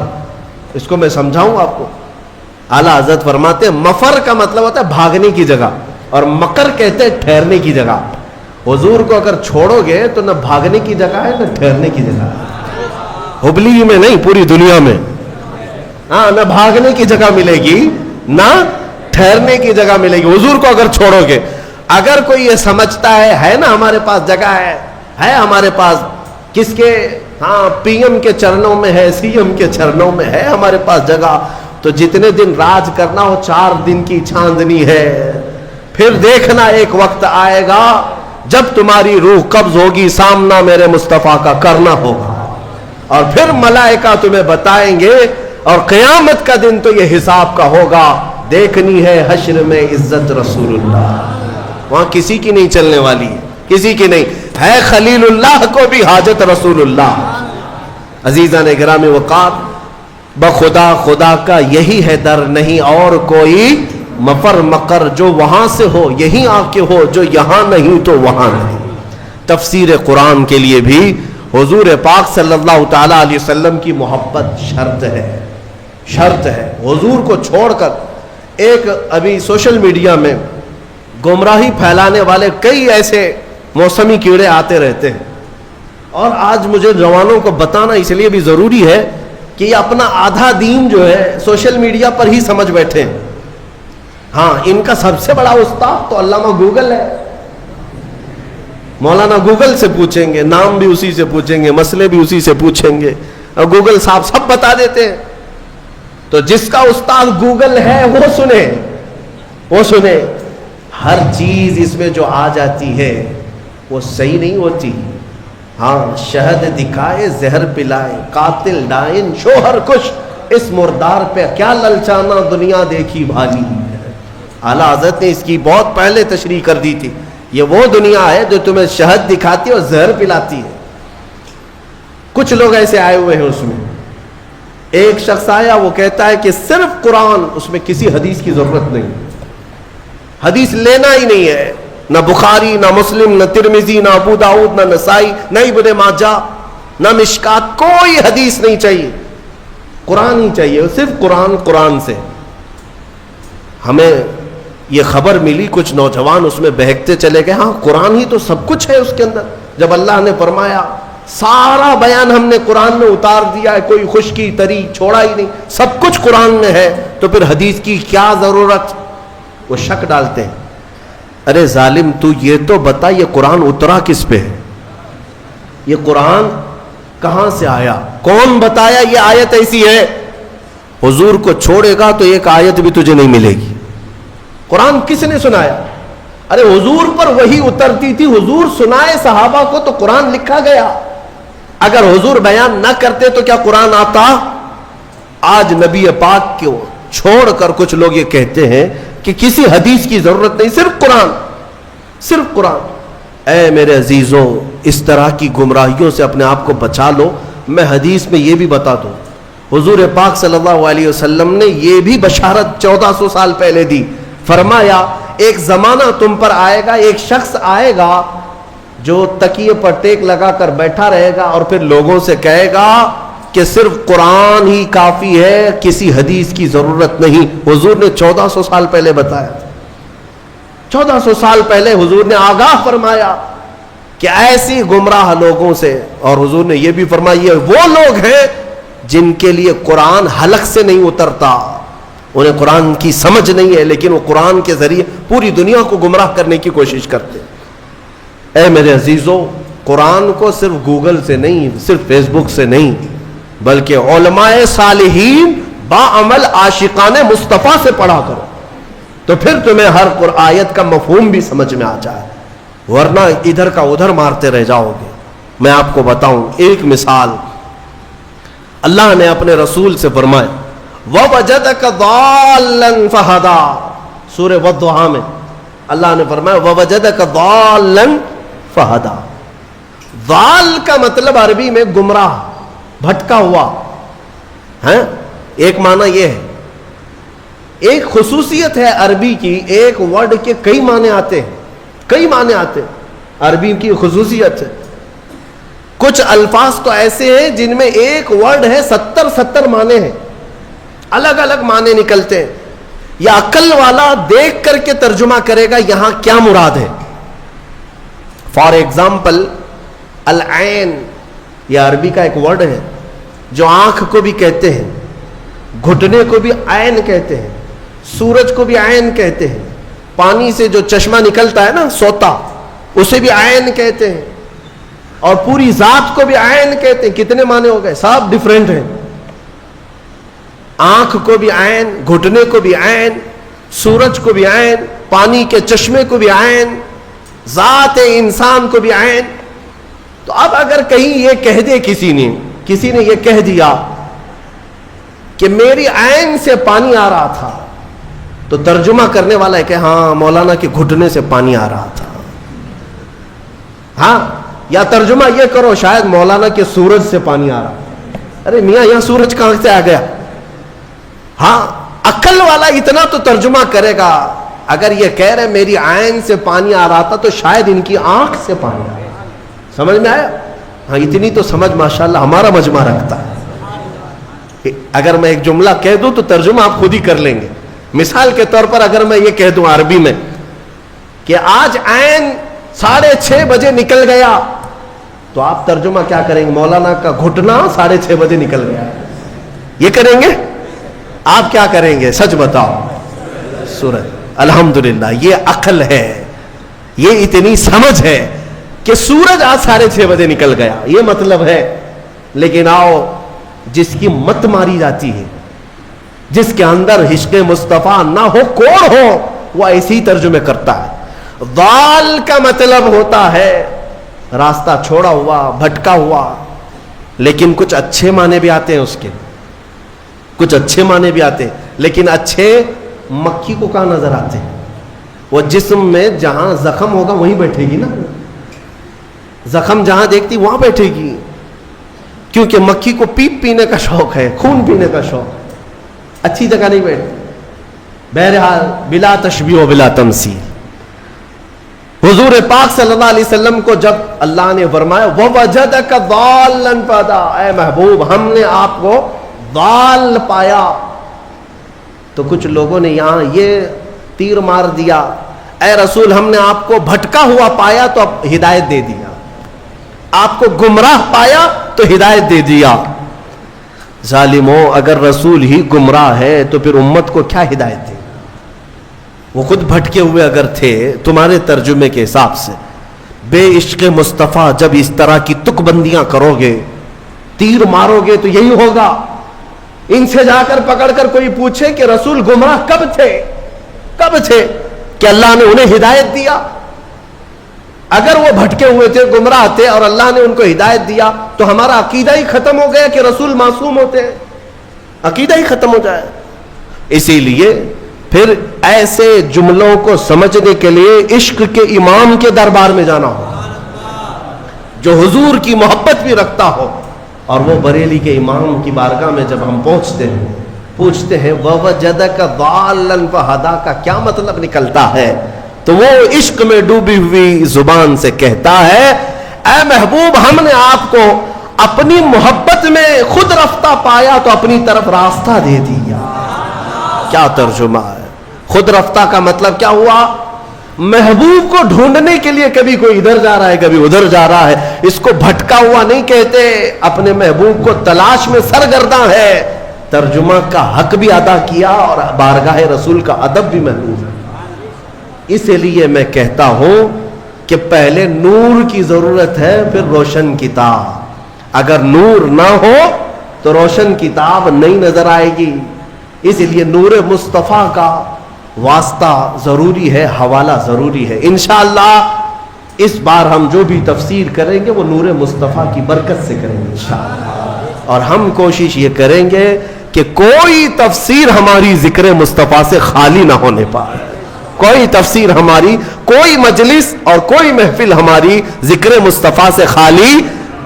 اس کو میں سمجھاؤں آپ کو. اعلیٰ حضرت فرماتے ہیں مفر کا مطلب ہوتا ہے بھاگنے کی جگہ, اور مکر کہتے ہیں ٹھہرنے کی جگہ. حضور کو اگر چھوڑو گے تو نہ بھاگنے کی جگہ ہے نہ ٹھہرنے کی جگہ ہے. ہبلی میں نہیں, پوری دنیا میں. ہاں, نہ بھاگنے کی جگہ ملے گی نہ ٹھہرنے کی جگہ ملے گی حضور کو اگر چھوڑو گے. اگر کوئی یہ سمجھتا ہے نا ہمارے پاس جگہ ہے ہمارے پاس, کس کے, ہاں پی ایم کے چرنوں میں ہے, سی ایم کے چرنوں میں ہے ہمارے پاس جگہ, تو جتنے دن راج کرنا ہو 4 دن کی چاندنی ہے. پھر دیکھنا ایک وقت آئے گا جب تمہاری روح قبض ہوگی, سامنا میرے مصطفیٰ کا کرنا ہوگا, اور پھر ملائکہ تمہیں بتائیں گے, اور قیامت کا دن تو یہ حساب کا ہوگا. دیکھنی ہے حشر میں عزت رسول اللہ, وہاں کسی کی نہیں چلنے والی, کسی کی نہیں ہے. خلیل اللہ کو بھی حاجت رسول اللہ. عزیزان گرامی وقار, بخدا خدا کا یہی ہے در, نہیں اور کوئی مفر مقر. جو وہاں سے ہو یہیں آ کے ہو, جو یہاں نہیں تو وہاں نہیں. تفسیر قرآن کے لیے بھی حضور پاک صلی اللہ تعالی علیہ وسلم کی محبت شرط ہے, شرط ہے. حضور کو چھوڑ کر ایک ابھی سوشل میڈیا میں گمراہی پھیلانے والے کئی ایسے موسمی کیڑے آتے رہتے ہیں, اور آج مجھے جوانوں کو بتانا اس لیے بھی ضروری ہے کہ یہ اپنا آدھا دین جو ہے سوشل میڈیا پر ہی سمجھ بیٹھے ہیں. ہاں, ان کا سب سے بڑا استاد تو علامہ گوگل ہے. مولانا گوگل سے پوچھیں گے, نام بھی اسی سے پوچھیں گے, مسئلے بھی اسی سے پوچھیں گے, اور گوگل صاحب سب بتا دیتے ہیں. تو جس کا استاد گوگل ہے وہ سنے. ہر چیز اس میں جو آ جاتی ہے وہ صحیح نہیں ہوتی. ہاں, شہد دکھائے زہر پلائے, قاتل ڈائن شوہر کش, اس مردار پہ کیا للچانا دنیا دیکھی بھالی. اعلیٰ حضرت نے اس کی بہت پہلے تشریح کر دی تھی. یہ وہ دنیا ہے جو تمہیں شہد دکھاتی ہے اور زہر پلاتی ہے. کچھ لوگ ایسے آئے ہوئے ہیں اس میں. ایک شخص آیا, وہ کہتا ہے کہ صرف قرآن, اس میں کسی حدیث کی ضرورت نہیں, حدیث لینا ہی نہیں ہے, نہ بخاری نہ مسلم نہ ترمذی نہ ابو داؤد نہ نسائی نہ ابن ماجہ نہ مشکات, کوئی حدیث نہیں چاہیے, قرآن ہی چاہیے, صرف قرآن سے. ہمیں یہ خبر ملی, کچھ نوجوان اس میں بہکتے چلے گئے. ہاں, قرآن ہی تو سب کچھ ہے اس کے اندر. جب اللہ نے فرمایا سارا بیان ہم نے قرآن میں اتار دیا ہے, کوئی خشکی تری چھوڑا ہی نہیں, سب کچھ قرآن میں ہے, تو پھر حدیث کی کیا ضرورت. وہ شک ڈالتے ہیں. ارے ظالم, تو یہ تو بتا یہ قرآن اترا کس پہ ہے, یہ قرآن کہاں سے آیا, کون بتایا یہ آیت ایسی ہے. حضور کو چھوڑے گا تو ایک آیت بھی تجھے نہیں ملے گی. قرآن کس نے سنایا؟ ارے حضور پر وہی اترتی تھی, حضور سنائے صحابہ کو, تو قرآن لکھا گیا. اگر حضور بیان نہ کرتے تو کیا قرآن آتا؟ آج نبی پاک کو چھوڑ کر کچھ لوگ یہ کہتے ہیں کہ کسی حدیث کی ضرورت نہیں, صرف قرآن. اے میرے عزیزوں, اس طرح کی گمراہیوں سے اپنے آپ کو بچا لو. میں حدیث میں یہ بھی بتا دوں, حضور پاک صلی اللہ علیہ وسلم نے یہ بھی بشارت 1400 سال پہلے دی. فرمایا ایک زمانہ تم پر آئے گا, ایک شخص آئے گا جو تکیے پر ٹیک لگا کر بیٹھا رہے گا, اور پھر لوگوں سے کہے گا کہ صرف قرآن ہی کافی ہے, کسی حدیث کی ضرورت نہیں. حضور نے 1400 سال پہلے بتایا, 1400 سال پہلے حضور نے آگاہ فرمایا کہ ایسی گمراہ لوگوں سے. اور حضور نے یہ بھی فرمایا یہ وہ لوگ ہیں جن کے لیے قرآن حلق سے نہیں اترتا, انہیں قرآن کی سمجھ نہیں ہے, لیکن وہ قرآن کے ذریعے پوری دنیا کو گمراہ کرنے کی کوشش کرتے. اے میرے عزیزوں, قرآن کو صرف گوگل سے نہیں, صرف فیس بک سے نہیں, بلکہ علماء صالحین باعمل عاشقان مصطفیٰ سے پڑھا کرو, تو پھر تمہیں ہر آیت کا مفہوم بھی سمجھ میں آ جائے, ورنہ ادھر کا ادھر مارتے رہ جاؤ گے. میں آپ کو بتاؤں ایک مثال. اللہ نے اپنے رسول سے فرمایا وَوَجَدَكَ ضَالًّا فَهَدَى, سورہ والضحیٰ میں اللہ نے فرمایا وَوَجَدَكَ ضَالًّا فَهَدَى. ضال کا مطلب عربی میں گمراہ, بھٹکا ہوا ہے. ایک معنی یہ ہے, ایک خصوصیت ہے عربی کی, ایک ورڈ کے کئی معنی آتے ہیں, کئی معنی آتے ہیں, عربی کی خصوصیت ہے. کچھ الفاظ تو ایسے ہیں جن میں ایک ورڈ ہے 70 معنی ہیں, الگ الگ معنی نکلتے ہیں. یا عقل والا دیکھ کر کے ترجمہ کرے گا یہاں کیا مراد ہے. فار ایگزامپل العین، یہ عربی کا ایک ورڈ ہے جو آنکھ کو بھی کہتے ہیں، گھٹنے کو بھی عین کہتے ہیں، سورج کو بھی عین کہتے ہیں، پانی سے جو چشمہ نکلتا ہے نا سوتا، اسے بھی عین کہتے ہیں، اور پوری ذات کو بھی عین کہتے ہیں. کتنے معنی ہو گئے؟ سب ڈیفرنٹ ہیں. آنکھ کو بھی عین، گھٹنے کو بھی عین، سورج کو بھی عین، پانی کے چشمے کو بھی عین، ذات انسان کو بھی عین. تو اب اگر کہیں یہ کہہ دے کسی نے یہ کہہ دیا کہ میری عین سے پانی آ رہا تھا، تو ترجمہ کرنے والا ہے کہ ہاں مولانا کے گھٹنے سے پانی آ رہا تھا. ہاں، یا ترجمہ یہ کرو شاید مولانا کے سورج سے پانی آ رہا تھا. ارے میاں یہاں سورج کہاں سے آ گیا؟ ہاں، عقل والا اتنا تو ترجمہ کرے گا. اگر یہ کہہ رہے میری عین سے پانی آ رہا تھا تو شاید ان کی آنکھ سے پانی آ رہا. سمجھ میں آیا؟ ہاں، اتنی تو سمجھ ماشاءاللہ ہمارا مجمع رکھتا ہے. اگر میں ایک جملہ کہہ دوں تو ترجمہ آپ خود ہی کر لیں گے. مثال کے طور پر اگر میں یہ کہہ دوں عربی میں کہ آج عین 6:30 بجے نکل گیا، تو آپ ترجمہ کیا کریں گے؟ مولانا کا گھٹنا 6:30 بجے نکل گیا. یہ کریں گے؟ آپ کیا کریں گے؟ سچ بتاؤ. سورج. الحمدللہ، یہ عقل ہے، یہ اتنی سمجھ ہے کہ سورج آج 6:30 بجے نکل گیا، یہ مطلب ہے. لیکن آؤ، جس کی مت ماری جاتی ہے، جس کے اندر عشق مصطفیٰ نہ ہو، کوڑ ہو، وہ ایسی ترجمے کرتا ہے. ضال کا مطلب ہوتا ہے راستہ چھوڑا ہوا، بھٹکا ہوا. لیکن کچھ اچھے معنی بھی آتے ہیں اس کے، کچھ اچھے معنی بھی آتے ہیں. لیکن اچھے مکھی کو کہاں نظر آتے ہیں؟ وہ جسم میں جہاں زخم ہوگا وہیں بیٹھے گی نا. زخم جہاں دیکھتی وہاں بیٹھے گی، کیونکہ مکھی کو پیپ پینے کا شوق ہے، خون پینے کا شوق ہے. اچھی جگہ نہیں بیٹھتی. بہرحال بلا تشبیہ و بلا تمثیل، حضور پاک صلی اللہ علیہ وسلم کو جب اللہ نے فرمایا وَوَجَدَكَ ضَالًّا فَهَدَىٰ، اے محبوب ہم نے آپ کو ضال پایا، تو کچھ لوگوں نے یہاں یہ تیر مار دیا، اے رسول ہم نے آپ کو بھٹکا ہوا پایا تو اب ہدایت دے دیا، آپ کو گمراہ پایا تو ہدایت دے دیا. ظالموں، اگر رسول ہی گمراہ ہے تو پھر امت کو کیا ہدایت دے؟ وہ خود بھٹکے ہوئے اگر تھے تمہارے ترجمے کے حساب سے. بے عشق مصطفیٰ جب اس طرح کی تک بندیاں کرو گے، تیر مارو گے تو یہی ہوگا. ان سے جا کر پکڑ کر کوئی پوچھے کہ رسول گمراہ کب تھے کہ اللہ نے انہیں ہدایت دیا. اگر وہ بھٹکے ہوئے تھے، گمراہ تھے، اور اللہ نے ان کو ہدایت دیا، تو ہمارا عقیدہ ہی ختم ہو گیا کہ رسول معصوم ہوتے ہیں. عقیدہ ہی ختم ہو جائے. اسی لیے پھر ایسے جملوں کو سمجھنے کے لیے عشق کے امام کے دربار میں جانا ہو، جو حضور کی محبت بھی رکھتا ہو. اور وہ بریلی کے امام کی بارگاہ میں جب ہم پہنچتے ہیں، پوچھتے ہیں وَوَجَدَكَ ضَالًّا فَهَدَىٰ کا کیا مطلب نکلتا ہے، تو وہ عشق میں ڈوبی ہوئی زبان سے کہتا ہے اے محبوب ہم نے آپ کو اپنی محبت میں خود رفتہ پایا تو اپنی طرف راستہ دے دیا. کیا ترجمہ ہے؟ خود رفتہ کا مطلب کیا ہوا؟ محبوب کو ڈھونڈنے کے لیے کبھی کوئی ادھر جا رہا ہے، کبھی ادھر جا رہا ہے. اس کو بھٹکا ہوا نہیں کہتے، اپنے محبوب کو تلاش میں سرگرداں ہے. ترجمہ کا حق بھی ادا کیا اور بارگاہ رسول کا ادب بھی محفوظ ہے. اس لیے میں کہتا ہوں کہ پہلے نور کی ضرورت ہے، پھر روشن کتاب. اگر نور نہ ہو تو روشن کتاب نہیں نظر آئے گی. اس لیے نور مصطفیٰ کا واسطہ ضروری ہے، حوالہ ضروری ہے. انشاءاللہ اس بار ہم جو بھی تفسیر کریں گے وہ نور مصطفیٰ کی برکت سے کریں گے انشاءاللہ. اور ہم کوشش یہ کریں گے کہ کوئی تفسیر ہماری ذکر مصطفیٰ سے خالی نہ ہونے پائے. کوئی تفسیر ہماری، کوئی مجلس اور کوئی محفل ہماری ذکر مصطفیٰ سے خالی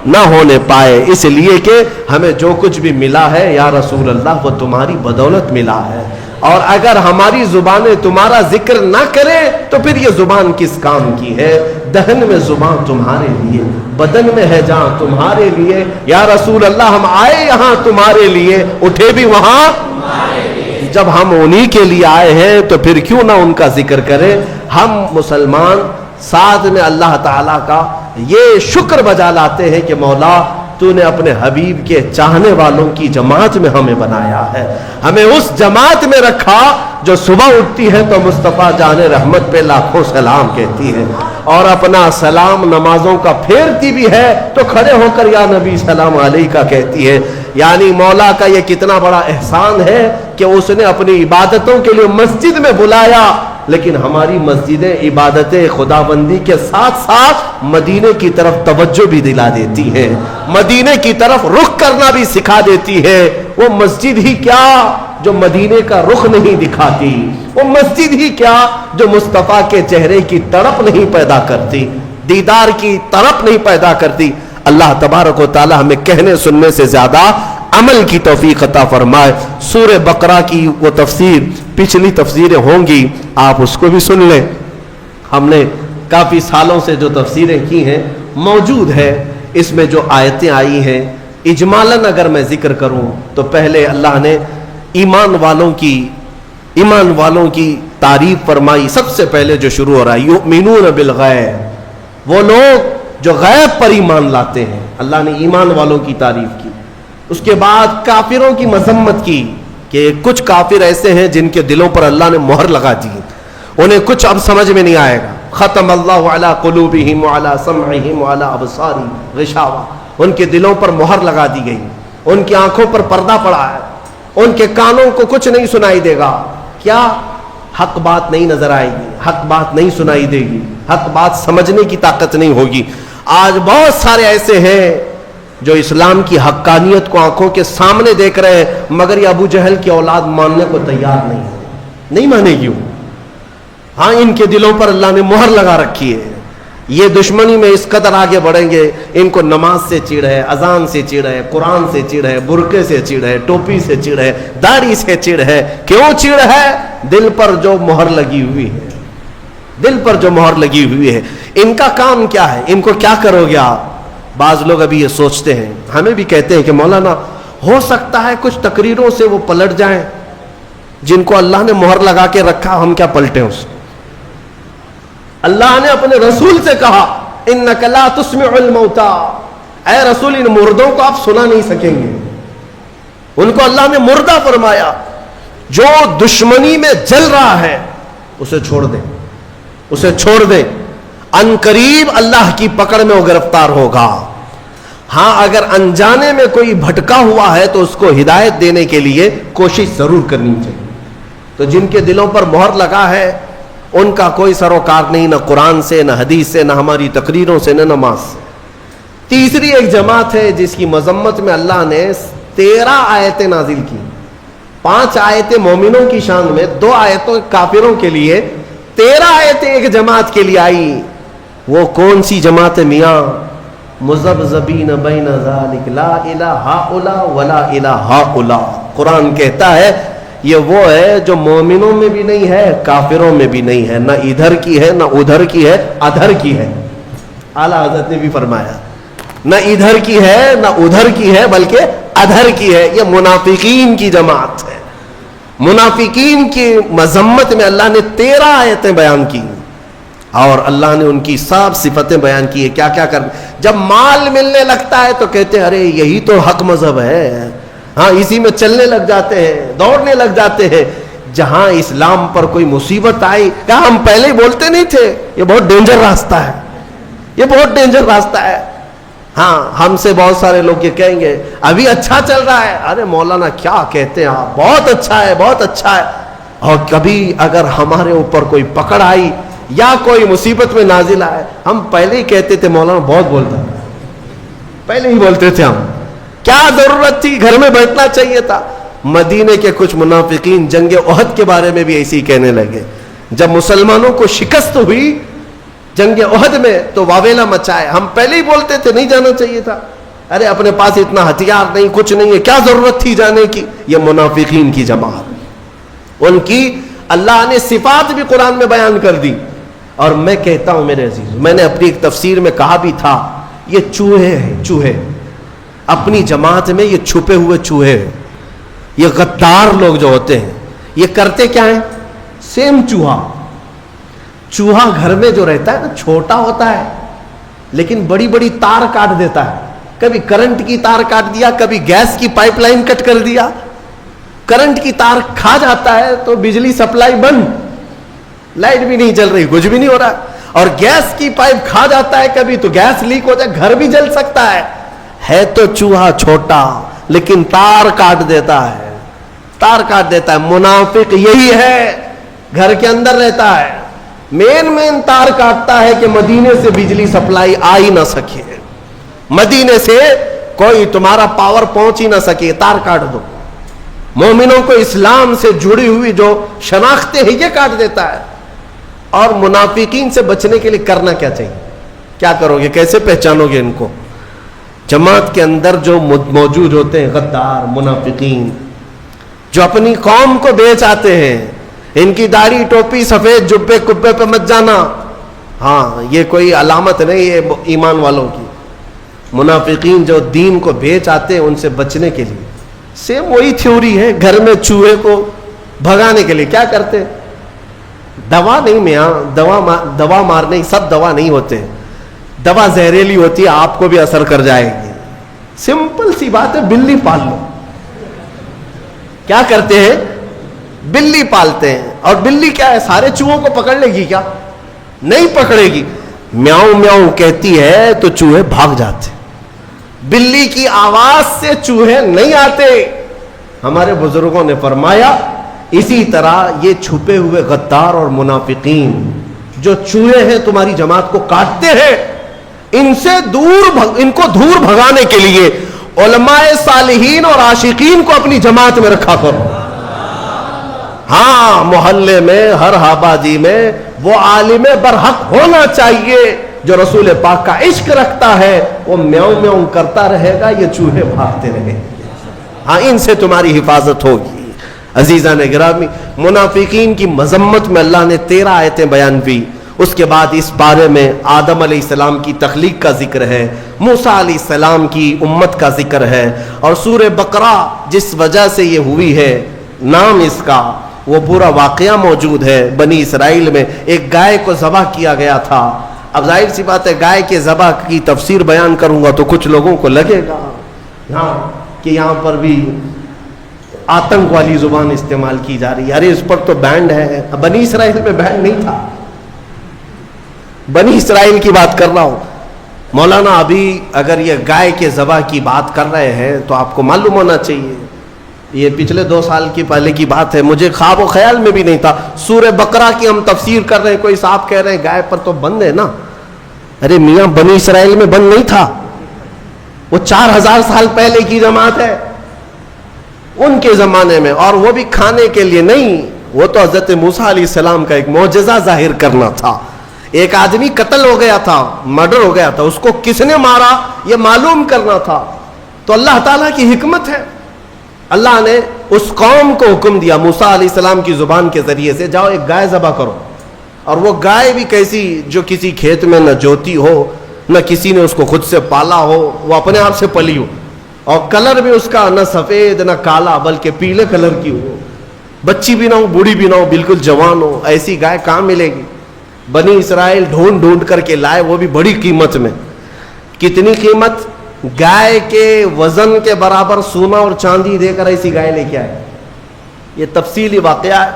نہ ہونے پائے. اس لیے کہ ہمیں جو کچھ بھی ملا ہے یا رسول اللہ وہ تمہاری بدولت ملا ہے. اور اگر ہماری زبانیں تمہارا ذکر نہ کرے تو پھر یہ زبان کس کام کی ہے؟ دہن میں زبان تمہارے لیے، بدن میں ہے جہاں تمہارے لیے. یا رسول اللہ ہم آئے یہاں تمہارے لیے، اٹھے بھی وہاں جب ہم انہی کے لیے آئے ہیں تو پھر کیوں نہ ان کا ذکر کریں. ہم مسلمان ساتھ میں اللہ تعالیٰ کا یہ شکر بجا لاتے ہیں کہ مولا تو نے اپنے حبیب کے چاہنے والوں کی جماعت میں ہمیں بنایا ہے, ہمیں اس جماعت میں رکھا جو صبح اٹھتی ہے تو مصطفیٰ جان رحمت پہ لاکھوں سلام کہتی ہے, اور اپنا سلام نمازوں کا پھیرتی بھی ہے تو کھڑے ہو کر یا نبی سلام علیکہ کہتی ہے. یعنی مولا کا یہ کتنا بڑا احسان ہے کہ اس نے اپنی عبادتوں کے لیے مسجد میں بلایا, لیکن ہماری مسجدیں عبادت خدا بندی کے ساتھ ساتھ مدینے کی طرف توجہ بھی دلا دیتی ہیں, مدینے کی طرف رخ کرنا بھی سکھا دیتی ہے. وہ مسجد ہی کیا جو مدینے کا رخ نہیں دکھاتی, وہ مسجد ہی کیا جو مصطفیٰ کے چہرے کی تڑپ نہیں پیدا کرتی, دیدار کی تڑپ نہیں پیدا کرتی. اللہ تبارک و تعالی ہمیں کہنے سننے سے زیادہ عمل کی توفیق عطا فرمائے. سورہ بقرہ کی وہ تفسیر پچھلی تفسیریں ہوں گی, آپ اس کو بھی سن لیں. ہم نے کافی سالوں سے جو تفسیریں کی ہیں موجود ہے, اس میں جو آیتیں آئی ہیں اجمالاً اگر میں ذکر کروں تو پہلے اللہ نے ایمان والوں کی تعریف فرمائی. سب سے پہلے جو شروع ہو رہا ہے یؤمنون بالغیب, وہ لوگ جو غیب پر ایمان لاتے ہیں. اللہ نے ایمان والوں کی تعریف کی. اس کے بعد کافروں کی مذمت کی کہ کچھ کافر ایسے ہیں جن کے دلوں پر اللہ نے مہر لگا دی, انہیں کچھ اب سمجھ میں نہیں آئے گا. ختم اللہ علی قلوبہم وعلی سمعہم وعلی ابصارہم غشاوہ, ان کے دلوں پر مہر لگا دی گئی, ان کی آنکھوں پر پردہ پڑا ہے, ان کے کانوں کو کچھ نہیں سنائی دے گا. کیا حق بات نہیں نظر آئے گی, حق بات نہیں سنائی دے گی, حق بات سمجھنے کی طاقت نہیں ہوگی. آج بہت سارے ایسے ہیں جو اسلام کی حقانیت کو آنکھوں کے سامنے دیکھ رہے ہیں, مگر یہ ابو جہل کی اولاد ماننے کو تیار نہیں مانے گی. ہاں, ان کے دلوں پر اللہ نے مہر لگا رکھی ہے. یہ دشمنی میں اس قدر آگے بڑھیں گے, ان کو نماز سے چڑ ہے, اذان سے چڑ ہے, قرآن سے چڑ ہے, برقعے سے چڑ ہے, ٹوپی سے چڑ ہے, داڑھی سے چڑ ہے. کیوں چڑ ہے؟ دل پر جو مہر لگی ہوئی ہے, دل پر جو مہر لگی ہوئی ہے. ان کا کام کیا ہے, ان کو کیا کرو گے آپ؟ بعض لوگ ابھی یہ سوچتے ہیں, ہمیں بھی کہتے ہیں کہ مولانا ہو سکتا ہے کچھ تقریروں سے وہ پلٹ جائیں, جن کو اللہ نے مہر لگا کے رکھا ہم کیا پلٹیں اس کو. اللہ نے اپنے رسول سے کہا انک لا تسمع الموتى, اے رسول ان مردوں کو آپ سنا نہیں سکیں گے. ان کو اللہ نے مردہ فرمایا. جو دشمنی میں جل رہا ہے اسے چھوڑ دیں, اسے چھوڑ دیں. ان قریب اللہ کی پکڑ میں وہ گرفتار ہوگا. ہاں, اگر انجانے میں کوئی بھٹکا ہوا ہے تو اس کو ہدایت دینے کے لیے کوشش ضرور کرنی چاہیے. تو جن کے دلوں پر مہر لگا ہے ان کا کوئی سروکار نہیں, نہ قرآن سے, نہ حدیث سے, نہ ہماری تقریروں سے, نہ نماز سے. تیسری ایک جماعت ہے جس کی مذمت میں اللہ نے 13 آیتیں نازل کی. 5 آیتیں مومنوں کی شان میں, 2 آیتوں کافروں کے لیے, 13 آیتیں ایک جماعت کے لیے آئی. وہ کون سی جماعت ہے میاں؟ مذبذبین بین ذالک لا الہ ہؤلاء ولا الہ ہؤلاء. قرآن کہتا ہے یہ وہ ہے جو مومنوں میں بھی نہیں ہے, کافروں میں بھی نہیں ہے, نہ ادھر کی ہے نہ ادھر کی ہے, ادھر کی ہے. اعلیٰ حضرت نے بھی فرمایا نہ ادھر کی ہے نہ ادھر کی ہے بلکہ ادھر کی ہے. یہ منافقین کی جماعت ہے. منافقین کی مذمت میں اللہ نے 13 آیتیں بیان کی اور اللہ نے ان کی سب صفتیں بیان کی ہے. کیا کیا کر, جب مال ملنے لگتا ہے تو کہتے ہیں ارے یہی تو حق مذہب ہے, ہاں اسی میں چلنے لگ جاتے ہیں, دوڑنے لگ جاتے ہیں. جہاں اسلام پر کوئی مصیبت آئی کہا ہم پہلے ہی بولتے نہیں تھے یہ بہت ڈینجر راستہ ہے, یہ بہت ڈینجر راستہ ہے. ہاں, ہم سے بہت سارے لوگ یہ کہیں گے ابھی اچھا چل رہا ہے, ارے مولانا کیا کہتے ہیں آپ, بہت اچھا ہے, بہت اچھا ہے. اور کبھی اگر ہمارے اوپر کوئی پکڑ آئی یا کوئی مصیبت میں نازل آئے, ہم پہلے ہی کہتے تھے مولانا بہت بولتا ہے, پہلے ہی بولتے تھے ہم, کیا ضرورت تھی, گھر میں بیٹھنا چاہیے تھا. مدینے کے کچھ منافقین جنگ احد کے بارے میں بھی ایسے ہی کہنے لگے. جب مسلمانوں کو شکست ہوئی جنگ احد میں تو واویلا مچائے, ہم پہلے ہی بولتے تھے نہیں جانا چاہیے تھا, ارے اپنے پاس اتنا ہتھیار نہیں, کچھ نہیں ہے, کیا ضرورت تھی جانے کی. یہ منافقین کی جماعت, ان کی اللہ نے صفات بھی قرآن میں بیان کر دی. اور میں کہتا ہوں میرے عزیز, میں نے اپنی ایک تفسیر میں کہا بھی تھا یہ چوہے ہیں, چوہے اپنی جماعت میں, یہ چھپے ہوئے چوہے, یہ غدار لوگ جو ہوتے ہیں یہ کرتے کیا ہیں؟ سیم چوہا. چوہا گھر میں جو رہتا ہے نا چھوٹا ہوتا ہے لیکن بڑی بڑی تار کاٹ دیتا ہے. کبھی کرنٹ کی تار کاٹ دیا, کبھی گیس کی پائپ لائن کٹ کر دیا. کرنٹ کی تار کھا جاتا ہے تو بجلی سپلائی بند, لائٹ بھی نہیں جل رہی, کچھ بھی نہیں ہو رہا. اور گیس کی پائپ کھا جاتا ہے کبھی تو گیس لیک ہو جائے, گھر بھی جل سکتا ہے تو چوہا چھوٹا لیکن تار کاٹ دیتا ہے, تار کاٹ دیتا ہے. منافق یہی ہے, گھر کے اندر رہتا ہے, مین تار کاٹتا ہے کہ مدینے سے بجلی سپلائی آ ہی نہ سکے, مدینے سے کوئی تمہارا پاور پہنچ ہی نہ سکے, تار کاٹ دو. مومنوں کو اسلام سے جڑی ہوئی جو شناختیں ہیں یہ کاٹ دیتا ہے. اور منافقین سے بچنے کے لیے کرنا کیا چاہیے؟ کیا کرو گے, کیسے پہچانو گے ان کو؟ جماعت کے اندر جو موجود ہوتے ہیں غدار منافقین, جو اپنی قوم کو بیچ آتے ہیں, ان کی داڑھی ٹوپی سفید جبے کبے پہ مت جانا, ہاں یہ کوئی علامت نہیں یہ ایمان والوں کی. منافقین جو دین کو بیچ آتے ہیں ان سے بچنے کے لیے سیم وہی تھیوری ہے. گھر میں چوہے کو بھگانے کے لیے کیا کرتے؟ دوا نہیں میاں, دوا مارنے سب دوا نہیں ہوتے, دوا زہریلی ہوتی ہے, آپ کو بھی اثر کر جائے گی. سمپل سی بات ہے, بلی پال لو. کیا کرتے ہیں؟ بلی پالتے ہیں. اور بلی کیا ہے, سارے چوہوں کو پکڑ لے گی کیا؟ نہیں پکڑے گی. میاؤں میاؤں کہتی ہے تو چوہے بھاگ جاتے. بلی کی آواز سے چوہے نہیں آتے. ہمارے بزرگوں نے فرمایا اسی طرح یہ چھپے ہوئے غدار اور منافقین جو چوہے ہیں تمہاری جماعت کو کاٹتے ہیں, ان سے ان کو دور بھگانے کے لیے علماء صالحین اور عاشقین کو اپنی جماعت میں رکھا کرو. ہاں محلے میں, ہر آبادی میں وہ عالم برحق ہونا چاہیے جو رسول پاک کا عشق رکھتا ہے. وہ میاؤں میاؤں کرتا رہے گا, یہ چوہے بھاگتے رہیں گے. ہاں ان سے تمہاری حفاظت ہوگی. عزیزان گرامی, منافقین کی مذمت میں اللہ نے 13 آیتیں بیان کی. اس کے بعد اس بارے میں آدم علیہ السلام کی تخلیق کا ذکر ہے, موسیٰ علیہ السلام کی امت کا ذکر ہے, اور سورہ بقرہ جس وجہ سے یہ ہوئی ہے نام اس کا, وہ پورا واقعہ موجود ہے. بنی اسرائیل میں ایک گائے کو ذبح کیا گیا تھا. اب ظاہر سی بات ہے گائے کے ذبح کی تفسیر بیان کروں گا تو کچھ لوگوں کو لگے گا کہ یہاں پر بھی آتنک والی زبان استعمال کی جا رہی ہے. ارے اس پر تو بینڈ ہے. بنی اسرائیل میں بینڈ نہیں تھا, بنی اسرائیل کی بات کر رہا ہوں. مولانا ابھی اگر یہ گائے کے ذبح کی بات کر رہے ہیں تو آپ کو معلوم ہونا چاہیے یہ پچھلے 2 سال کی پہلے کی بات ہے, مجھے خواب و خیال میں بھی نہیں تھا. سورہ بقرہ کی ہم تفسیر کر رہے ہیں, کوئی صاحب کہہ رہے ہیں گائے پر تو بند ہے نا. ارے میاں بنی اسرائیل میں بند نہیں تھا, وہ 4000 سال پہلے کی جماعت ہے, ان کے زمانے میں. اور وہ بھی کھانے کے لیے نہیں, وہ تو حضرت موسیٰ علیہ السلام کا ایک معجزہ ظاہر کرنا تھا. ایک آدمی قتل ہو گیا تھا, مرڈر ہو گیا تھا, اس کو کس نے مارا یہ معلوم کرنا تھا. تو اللہ تعالیٰ کی حکمت ہے, اللہ نے اس قوم کو حکم دیا موسیٰ علیہ السلام کی زبان کے ذریعے سے, جاؤ ایک گائے ذبح کرو. اور وہ گائے بھی کیسی, جو کسی کھیت میں نہ جوتی ہو, نہ کسی نے اس کو خود سے پالا ہو, وہ اپنے آپ سے پلی ہو, اور کلر بھی اس کا نہ سفید نہ کالا بلکہ پیلے کلر کی ہو, بچی بھی نہ ہو بوڑھی بھی نہ ہو, بالکل جوان ہو. ایسی گائے کہاں ملے گی؟ بنی اسرائیل ڈھونڈ ڈھونڈ کر کے لائے, وہ بھی بڑی قیمت میں. کتنی قیمت؟ گائے کے وزن کے برابر سونا اور چاندی دے کر ایسی گائے لے کے آئے. یہ تفصیلی واقعہ ہے.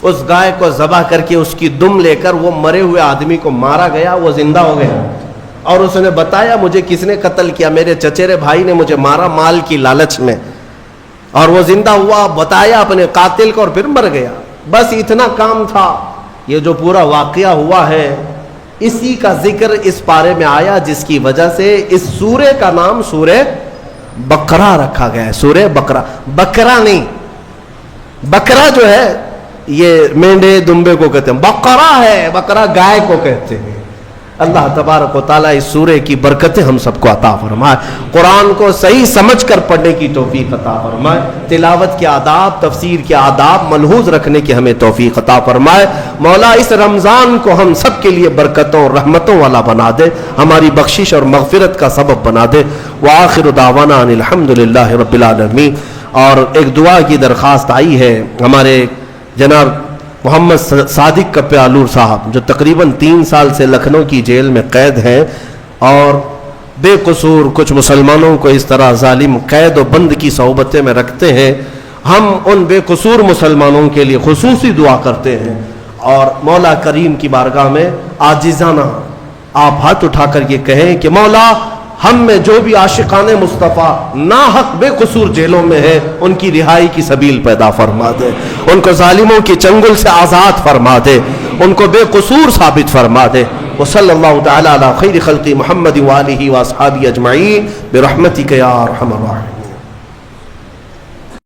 اس گائے کو ذبح کر کے اس کی دم لے کر وہ مرے ہوئے آدمی کو مارا گیا, وہ زندہ ہو گیا. اور اس نے بتایا مجھے کس نے قتل کیا, میرے چچیرے بھائی نے مجھے مارا مال کی لالچ میں. اور وہ زندہ ہوا, بتایا اپنے قاتل کو, اور پھر مر گیا. بس اتنا کام تھا. یہ جو پورا واقعہ ہوا ہے اسی کا ذکر اس پارے میں آیا, جس کی وجہ سے اس سورے کا نام سورہ بقرہ رکھا گیا ہے. سورہ بقرہ, بکرا نہیں, بکرا جو ہے یہ مینڈے دمبے کو کہتے ہیں, بقرہ ہے, بکرا گائے کو کہتے ہیں. اللہ تبارک و تعالیٰ اس سورے کی برکتیں ہم سب کو عطا فرمائے. قرآن کو صحیح سمجھ کر پڑھنے کی توفیق عطا فرمائے. تلاوت کے آداب, تفسیر کے آداب ملحوظ رکھنے کی ہمیں توفیق عطا فرمائے. مولا اس رمضان کو ہم سب کے لیے برکتوں اور رحمتوں والا بنا دے, ہماری بخشش اور مغفرت کا سبب بنا دے. وآخر دعوانا ان الحمد للہ رب العالمین. اور ایک دعا کی درخواست آئی ہے, ہمارے جناب محمد صادق کپیالور صاحب جو تقریباً 3 سال سے لکھنؤ کی جیل میں قید ہیں اور بے قصور کچھ مسلمانوں کو اس طرح ظالم قید و بند کی صحبتیں میں رکھتے ہیں، ہم ان بے قصور مسلمانوں کے لیے خصوصی دعا کرتے ہیں اور مولا کریم کی بارگاہ میں عاجزانہ آپ ہاتھ اٹھا کر یہ کہیں کہ مولا ہم میں جو بھی عاشقان مصطفیٰ ناحق بے قصور جیلوں میں ہیں ان کی رہائی کی سبیل پیدا فرما دے، ان کو ظالموں کی چنگل سے آزاد فرما دے، ان کو بے قصور ثابت فرما دے۔ وصلی اللہ تعالی علی خیر خلق محمد وآلہ واصحابہ اجمعین برحمتک یا ارحم الراحمین۔